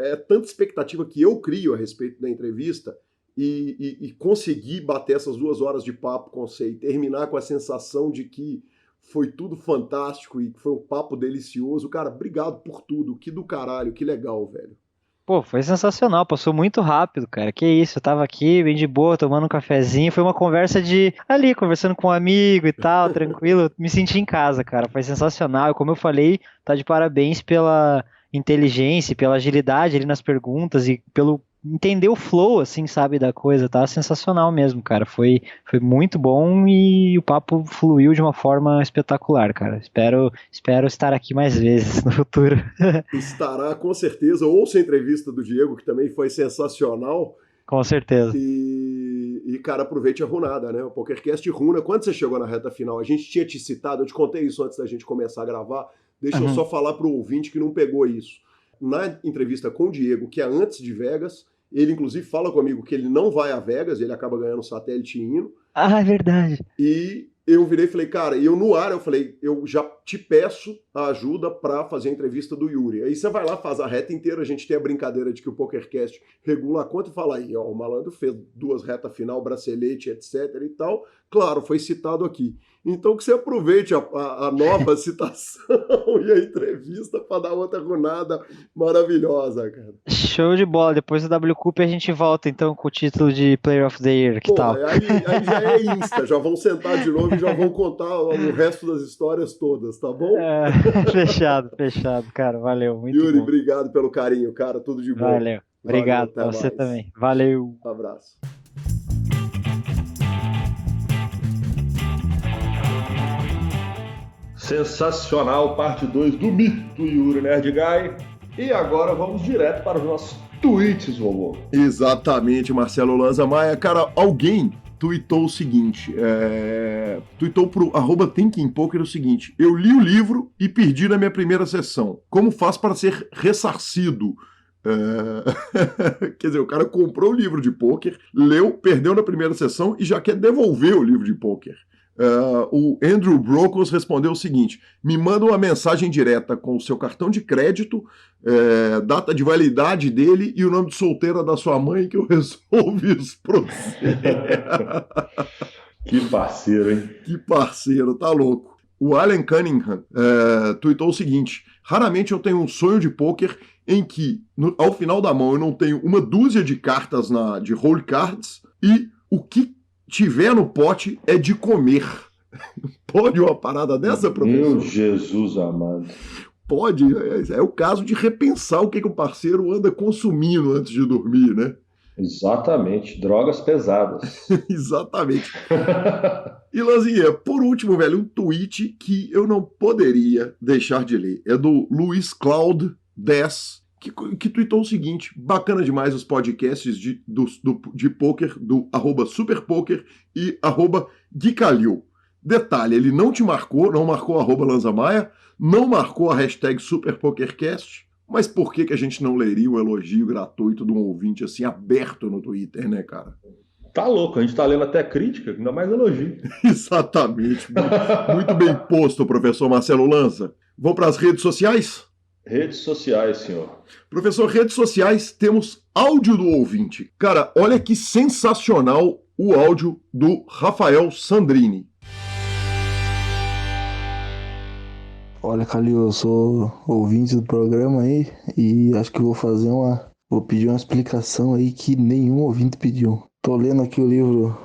é tanta expectativa que eu crio a respeito da entrevista e conseguir bater essas 2 horas de papo com você e terminar com a sensação de que foi tudo fantástico e foi um papo delicioso. Cara, obrigado por tudo, que do caralho, que legal, velho. Pô, foi sensacional, passou muito rápido, cara. Que isso, eu tava aqui, bem de boa, tomando um cafezinho. Foi uma conversa conversando com um amigo e tal, tranquilo. Me senti em casa, cara. Foi sensacional. E como eu falei, tá de parabéns pela inteligência, pela agilidade ali nas perguntas e pelo entender o flow, assim, sabe, da coisa. Tá sensacional mesmo, cara. Foi muito bom e o papo fluiu de uma forma espetacular, cara. Espero estar aqui mais vezes no futuro. Estará, com certeza. Ouça a entrevista do Diego, que também foi sensacional. Com certeza. E cara, aproveite a runada, né? O PokerCast runa. Quando você chegou na reta final, a gente tinha te citado, eu te contei isso antes da gente começar a gravar. Deixa eu só falar pro ouvinte que não pegou isso. Na entrevista com o Diego, que é antes de Vegas, ele inclusive fala comigo que ele não vai a Vegas, ele acaba ganhando um satélite indo. É verdade. E eu virei e falei, cara, eu no ar, eu falei, eu já te peço a ajuda para fazer a entrevista do Yuri. Aí você vai lá, faz a reta inteira, a gente tem a brincadeira de que o PokerCast regula a conta e fala aí, ó, o malandro fez 2 retas final, bracelete, etc e tal. Claro, foi citado aqui. Então que você aproveite a nova citação e a entrevista para dar outra runada maravilhosa, cara. Show de bola. Depois do WCUP a gente volta então com o título de Player of the Year. Que tal? Aí já é Insta, já vão sentar de novo e já vão contar o resto das histórias todas, tá bom? Fechado, cara. Valeu, muito Yuri, bom. obrigado pelo carinho, cara. Tudo de bom. Valeu. Obrigado pra você também. Valeu. Um abraço. Sensacional, parte 2 do mito Yuri Nerd Guy. E agora vamos direto para os nossos tweets, vovô. Exatamente, Marcelo Lanza Maia. Cara, alguém tweetou o seguinte, tweetou pro @thinkingpoker o seguinte: eu li o livro e perdi na minha primeira sessão. Como faz para ser ressarcido? Quer dizer, o cara comprou o livro de pôquer, leu, perdeu na primeira sessão e já quer devolver o livro de pôquer. O Andrew Brokos respondeu o seguinte: me manda uma mensagem direta com o seu cartão de crédito, data de validade dele e o nome de solteira da sua mãe que eu resolvo isso pra você. Que parceiro, hein? Que parceiro, tá louco. O Alan Cunningham tweetou o seguinte: raramente eu tenho um sonho de pôquer em que, ao final da mão, eu não tenho uma dúzia de cartas de roll cards e o que tiver no pote é de comer. Pode uma parada dessa, professor? Meu Jesus amado. Pode. É o caso de repensar o que o parceiro anda consumindo antes de dormir, né? Exatamente. Drogas pesadas. Exatamente. E, Lanzinha, por último, velho, um tweet que eu não poderia deixar de ler. É do Luiz Cloud 10, que tweetou o seguinte: bacana demais os podcasts de poker do @superpoker e @Guicalil. Detalhe, ele não te marcou, não marcou @Lanzamaia, não marcou a hashtag SuperPokerCast, mas por que a gente não leria o elogio gratuito de um ouvinte assim aberto no Twitter, né, cara? Tá louco, a gente tá lendo até crítica, ainda mais elogio. Exatamente. Muito bem posto, professor Marcelo Lanza. Vamos para as redes sociais? Redes sociais, senhor. Professor, redes sociais, temos áudio do ouvinte. Cara, olha que sensacional o áudio do Rafael Sandrini. Olha, Calil, eu sou ouvinte do programa aí e acho que vou pedir uma explicação aí que nenhum ouvinte pediu. Tô lendo aqui o livro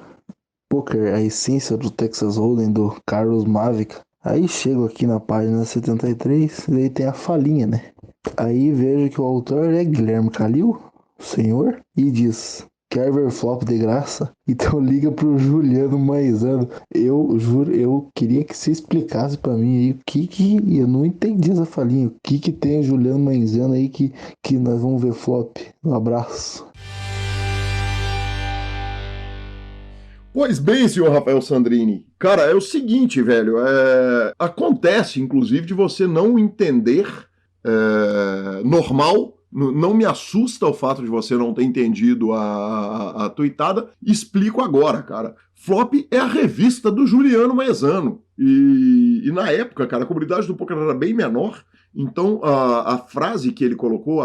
Poker, a essência do Texas Hold'em, do Carlos Mavic. Aí chego aqui na página 73 e aí tem a falinha, né? Aí vejo que o autor é Guilherme Calil, o senhor, e diz: quer ver flop de graça? Então liga pro Juliano Maizano. Eu juro, eu queria que você explicasse pra mim aí o que eu não entendi essa falinha. O que tem o Juliano Maizano aí que nós vamos ver flop? Um abraço. Pois bem, senhor Rafael Sandrini. Cara, é o seguinte, velho. Acontece, inclusive, de você não entender normal. Não me assusta o fato de você não ter entendido a tuitada. Explico agora, cara. Flop é a revista do Juliano Maizano. E na época, cara, a comunidade do poker era bem menor. Então, a frase que ele colocou,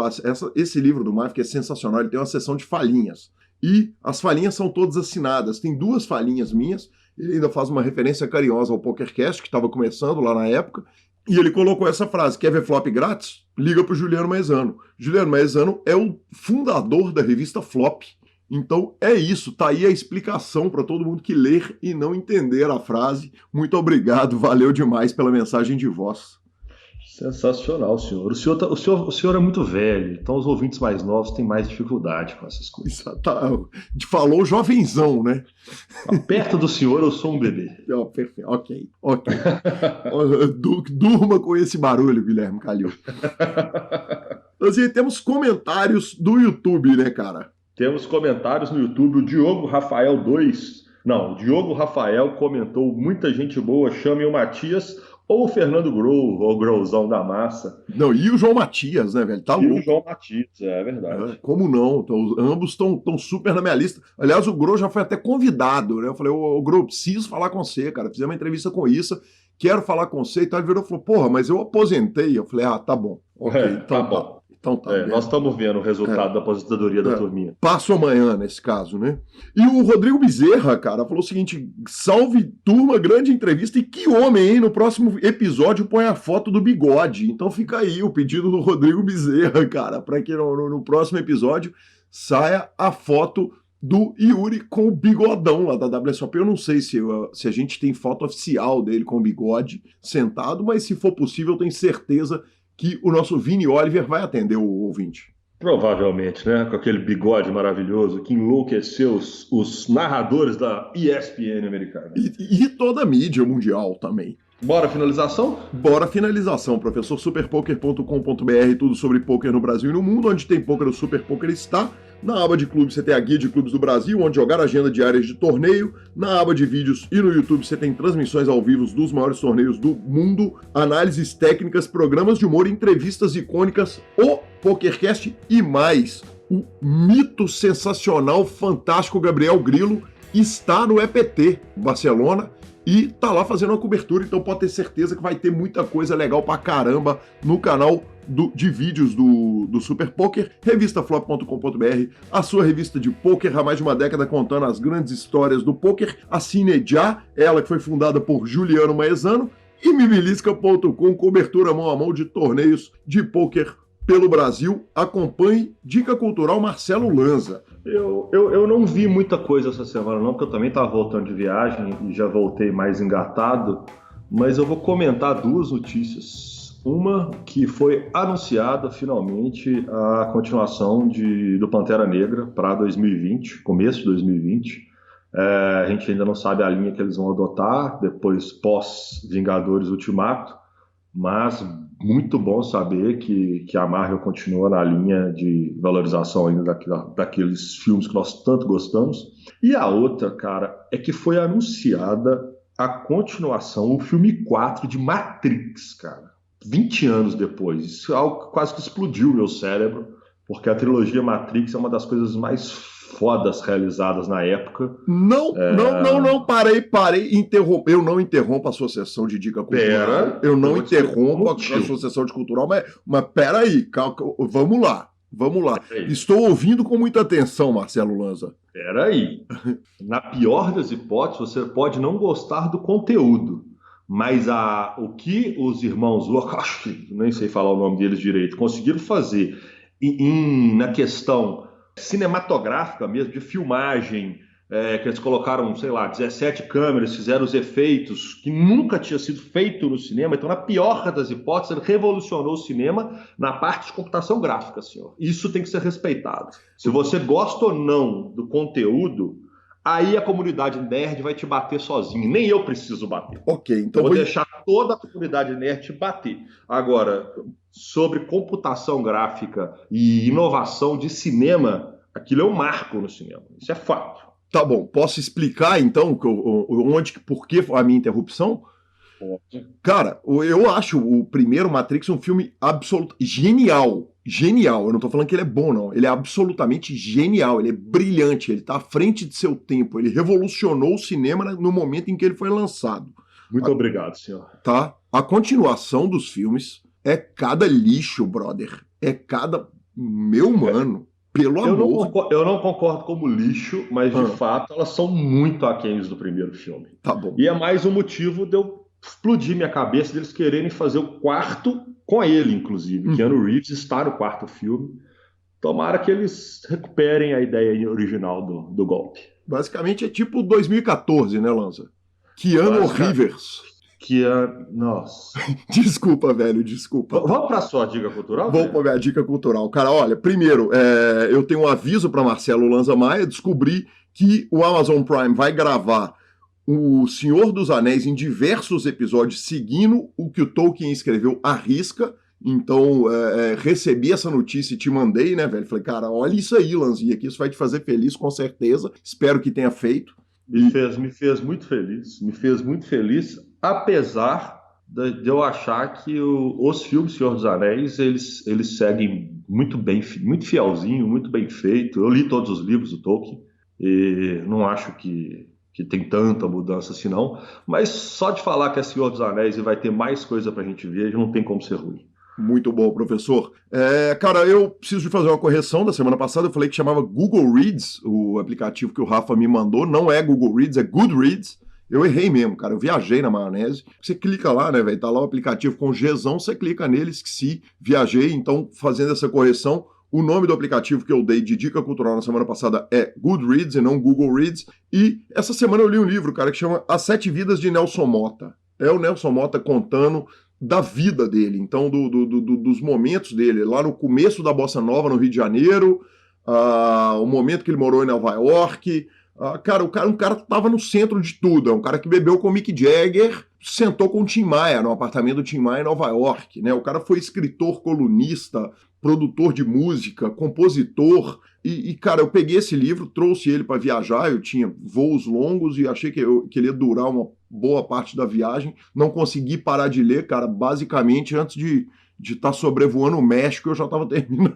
esse livro do Mavic é sensacional. Ele tem uma seção de falinhas. E as falinhas são todas assinadas. Tem 2 falinhas minhas. Ele ainda faz uma referência carinhosa ao PokerCast, que estava começando lá na época. E ele colocou essa frase: quer ver flop grátis? Liga pro Juliano Maizano. Juliano Maizano é o fundador da revista Flop. Então é isso, tá aí a explicação para todo mundo que ler e não entender a frase. Muito obrigado, valeu demais pela mensagem de voz. Sensacional, senhor. O senhor é muito velho, então os ouvintes mais novos têm mais dificuldade com essas coisas. Falou jovenzão, né? Perto do senhor eu sou um bebê. Perfeito. Ok. Durma com esse barulho, Guilherme Calil. Nós temos comentários do YouTube, né, cara? Temos comentários no YouTube. O Diogo Rafael 2. Não, o Diogo Rafael comentou: muita gente boa, chame o Matias ou o Fernando Grou, ou o Grouzão da massa. Não, e o João Matias, né, velho? Tá louco. E o João Matias, é verdade. Como não? Então, ambos estão super na minha lista. Aliás, o Grou já foi até convidado, né? Eu falei: ô Grou, preciso falar com você, cara. Fizemos uma entrevista com isso, quero falar com você. Então ele virou e falou: porra, mas eu aposentei. Eu falei: tá bom. Ok, então tá bom. Então tá. Nós estamos vendo o resultado da aposentadoria da turminha. Passo amanhã, nesse caso, né? E o Rodrigo Bezerra, cara, falou o seguinte: salve turma, grande entrevista. E que homem, hein? No próximo episódio põe a foto do bigode. Então fica aí o pedido do Rodrigo Bezerra, cara, para que no próximo episódio saia a foto do Yuri com o bigodão lá da WSOP. Eu não sei se a gente tem foto oficial dele com o bigode sentado, mas se for possível, eu tenho certeza que o nosso Vini Oliver vai atender o ouvinte. Provavelmente, né? Com aquele bigode maravilhoso que enlouqueceu os narradores da ESPN americana. E toda a mídia mundial também. Bora finalização? Bora finalização, professor. Superpoker.com.br, tudo sobre poker no Brasil e no mundo. Onde tem poker, o Super Poker está. Na aba de clubes você tem a guia de clubes do Brasil, onde jogar agenda diárias de torneio. Na aba de vídeos e no YouTube você tem transmissões ao vivo dos maiores torneios do mundo, análises técnicas, programas de humor, entrevistas icônicas, o PokerCast e mais. O mito sensacional, fantástico Gabriel Grilo está no EPT Barcelona e tá lá fazendo uma cobertura, então pode ter certeza que vai ter muita coisa legal pra caramba no canal de vídeos do Super Poker, revistaflop.com.br, a sua revista de poker há mais de uma década contando as grandes histórias do poker. Assine já, ela que foi fundada por Juliano Maizano, e mibilisca.com, cobertura mão a mão de torneios de poker pelo Brasil. Acompanhe Dica Cultural Marcelo Lanza. Eu não vi muita coisa essa semana não, porque eu também estava voltando de viagem e já voltei mais engatado, mas eu vou comentar 2 notícias. Uma que foi anunciada finalmente a continuação do Pantera Negra para 2020, começo de 2020. A gente ainda não sabe a linha que eles vão adotar depois pós-Vingadores Ultimato, mas muito bom saber que a Marvel continua na linha de valorização ainda daqueles filmes que nós tanto gostamos. E a outra, cara, é que foi anunciada a continuação, o filme 4 de Matrix, cara. 20 anos depois. Isso é algo que quase que explodiu o meu cérebro, porque a trilogia Matrix é uma das coisas mais fodas realizadas na época. Não, parei, interromper. Eu não interrompo a sua sessão de dica cultural. Eu não interrompo a sua sessão de cultural, mas peraí, vamos lá. Estou ouvindo com muita atenção, Marcelo Lanza. Peraí. Na pior das hipóteses, você pode não gostar do conteúdo, mas o que os irmãos Wachowski, nem sei falar o nome deles direito, conseguiram fazer na questão cinematográfica mesmo, de filmagem, que eles colocaram, sei lá, 17 câmeras, fizeram os efeitos que nunca tinha sido feito no cinema. Então, na pior das hipóteses, ele revolucionou o cinema na parte de computação gráfica, senhor. Isso tem que ser respeitado. Se você gosta ou não do conteúdo, aí a comunidade nerd vai te bater sozinho. Nem eu preciso bater. Ok, então vou deixar toda a comunidade nerd te bater. Agora, sobre computação gráfica e inovação de cinema, aquilo é um marco no cinema. Isso é fato. Tá bom, posso explicar então por que a minha interrupção? Pode. Cara, eu acho o primeiro Matrix um filme genial. Genial, eu não tô falando que ele é bom, não. Ele é absolutamente genial, ele é brilhante, ele tá à frente de seu tempo, ele revolucionou o cinema no momento em que ele foi lançado. Muito obrigado, senhor. Tá? A continuação dos filmes é cada lixo, brother. É cada... Meu mano... Pelo amor. Eu não concordo como lixo, mas de fato elas são muito aquéns do primeiro filme. Tá bom. E é mais um motivo de eu explodir minha cabeça deles quererem fazer o quarto com ele, inclusive. Keanu Reeves está no quarto filme. Tomara que eles recuperem a ideia original do golpe. Basicamente é tipo 2014, né, Lanza? Keanu Reeves. Nossa. Desculpa, velho, desculpa. Vamos para a sua dica cultural? Vamos para a minha dica cultural. Cara, olha, primeiro, eu tenho um aviso para Marcelo Lanza Maia. Descobri que o Amazon Prime vai gravar O Senhor dos Anéis em diversos episódios, seguindo o que o Tolkien escreveu à risca. Então, recebi essa notícia e te mandei, né, velho? Falei, cara, olha isso aí, Lanzinha, que isso vai te fazer feliz, com certeza. Espero que tenha feito. Me fez muito feliz, apesar de eu achar que os filmes Senhor dos Anéis, eles seguem muito bem, muito fielzinho, muito bem feito. Eu li todos os livros do Tolkien e não acho que tem tanta mudança assim não, mas só de falar que é Senhor dos Anéis e vai ter mais coisa pra gente ver, não tem como ser ruim. Muito bom, professor. Cara, eu preciso de fazer uma correção. Da semana passada eu falei que chamava Google Reads, o aplicativo que o Rafa me mandou. Não é Google Reads, é Goodreads. Eu errei mesmo, cara. Eu viajei na maionese. Você clica lá, né, velho? Tá lá o aplicativo com Gzão, você clica nele, esqueci, viajei. Então, fazendo essa correção, o nome do aplicativo que eu dei de dica cultural na semana passada é Goodreads e não Google Reads. E essa semana eu li um livro, cara, que chama As 7 Vidas de Nelson Motta. É o Nelson Motta contando da vida dele, então dos momentos dele, lá no começo da Bossa Nova no Rio de Janeiro, o momento que ele morou em Nova York. Cara, um cara tava no centro de tudo, é um cara que bebeu com o Mick Jagger, sentou com o Tim Maia, no apartamento do Tim Maia em Nova York, né? O cara foi escritor, colunista, produtor de música, compositor, e cara, eu peguei esse livro, trouxe ele para viajar, eu tinha voos longos e achei que ele ia durar uma boa parte da viagem, não consegui parar de ler, cara, basicamente antes de estar sobrevoando o México, eu já estava terminando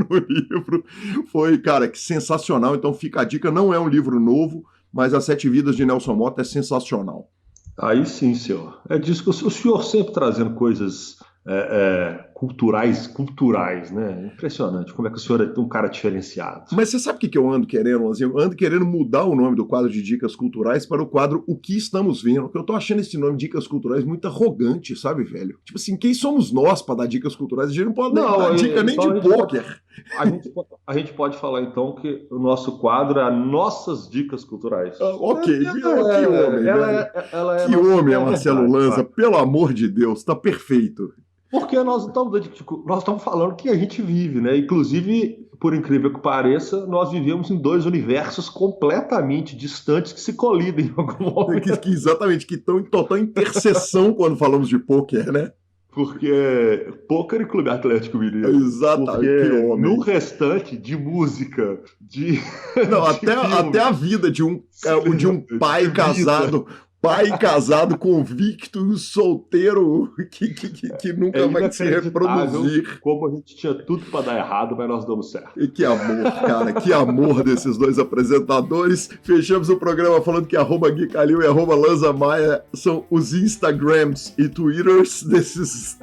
o livro. Foi, cara, que sensacional. Então fica a dica, não é um livro novo, mas As 7 Vidas de Nelson Motta é sensacional. Aí sim, senhor. É disso que o senhor sempre trazendo coisas culturais, né? Impressionante como é que o senhor é um cara diferenciado. Mas você sabe o que eu ando querendo, Lanzinho? Eu ando querendo mudar o nome do quadro de Dicas Culturais para o quadro O Que Estamos Vendo, porque eu tô achando esse nome Dicas Culturais muito arrogante, sabe, velho? Tipo assim, quem somos nós para dar dicas culturais? A gente não pode dar dica nem de pôquer. A gente pode falar, então, que o nosso quadro é Nossas Dicas Culturais. Ok, que homem, velho. Que homem, Marcelo Lanza, pelo amor de Deus, tá perfeito. Porque nós estamos falando que a gente vive, né? Inclusive, por incrível que pareça, nós vivemos em 2 universos completamente distantes que se colidem em algum momento. Exatamente, que estão em total interseção quando falamos de pôquer, né? Porque pôquer e Clube Atlético Mineiro. Exatamente. No restante de música, Não, até a vida de um pai casado pai casado, convicto, solteiro, que nunca vai se reproduzir. Como a gente tinha tudo para dar errado, mas nós damos certo. E que amor, cara, que amor desses dois apresentadores. Fechamos o programa falando que @Gui Calil e @Lanza Maia são os Instagrams e Twitters desses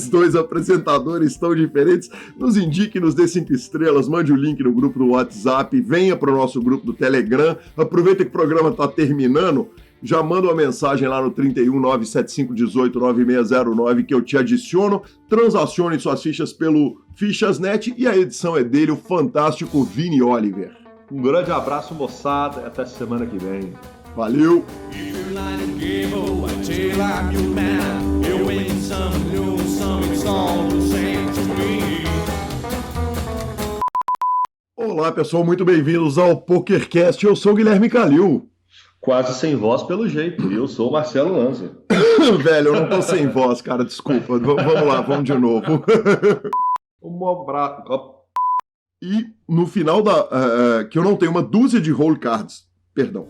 dois apresentadores tão diferentes. Nos indique, nos dê 5 estrelas, mande o link no grupo do WhatsApp, venha para o nosso grupo do Telegram. Aproveita que o programa está terminando, já manda uma mensagem lá no 31 975 18 9609 que eu te adiciono. Transacione suas fichas pelo Fichasnet e a edição é dele, o fantástico Vini Oliver. Um grande abraço, moçada, e até semana que vem. Valeu! Olá, pessoal, muito bem-vindos ao PokerCast. Eu sou o Guilherme Calil. Quase sem voz pelo jeito, e eu sou o Marcelo Lanza. Velho, eu não tô sem voz, cara, desculpa. Vamos lá, vamos de novo. E no final que eu não tenho uma dúzia de roll cards, perdão.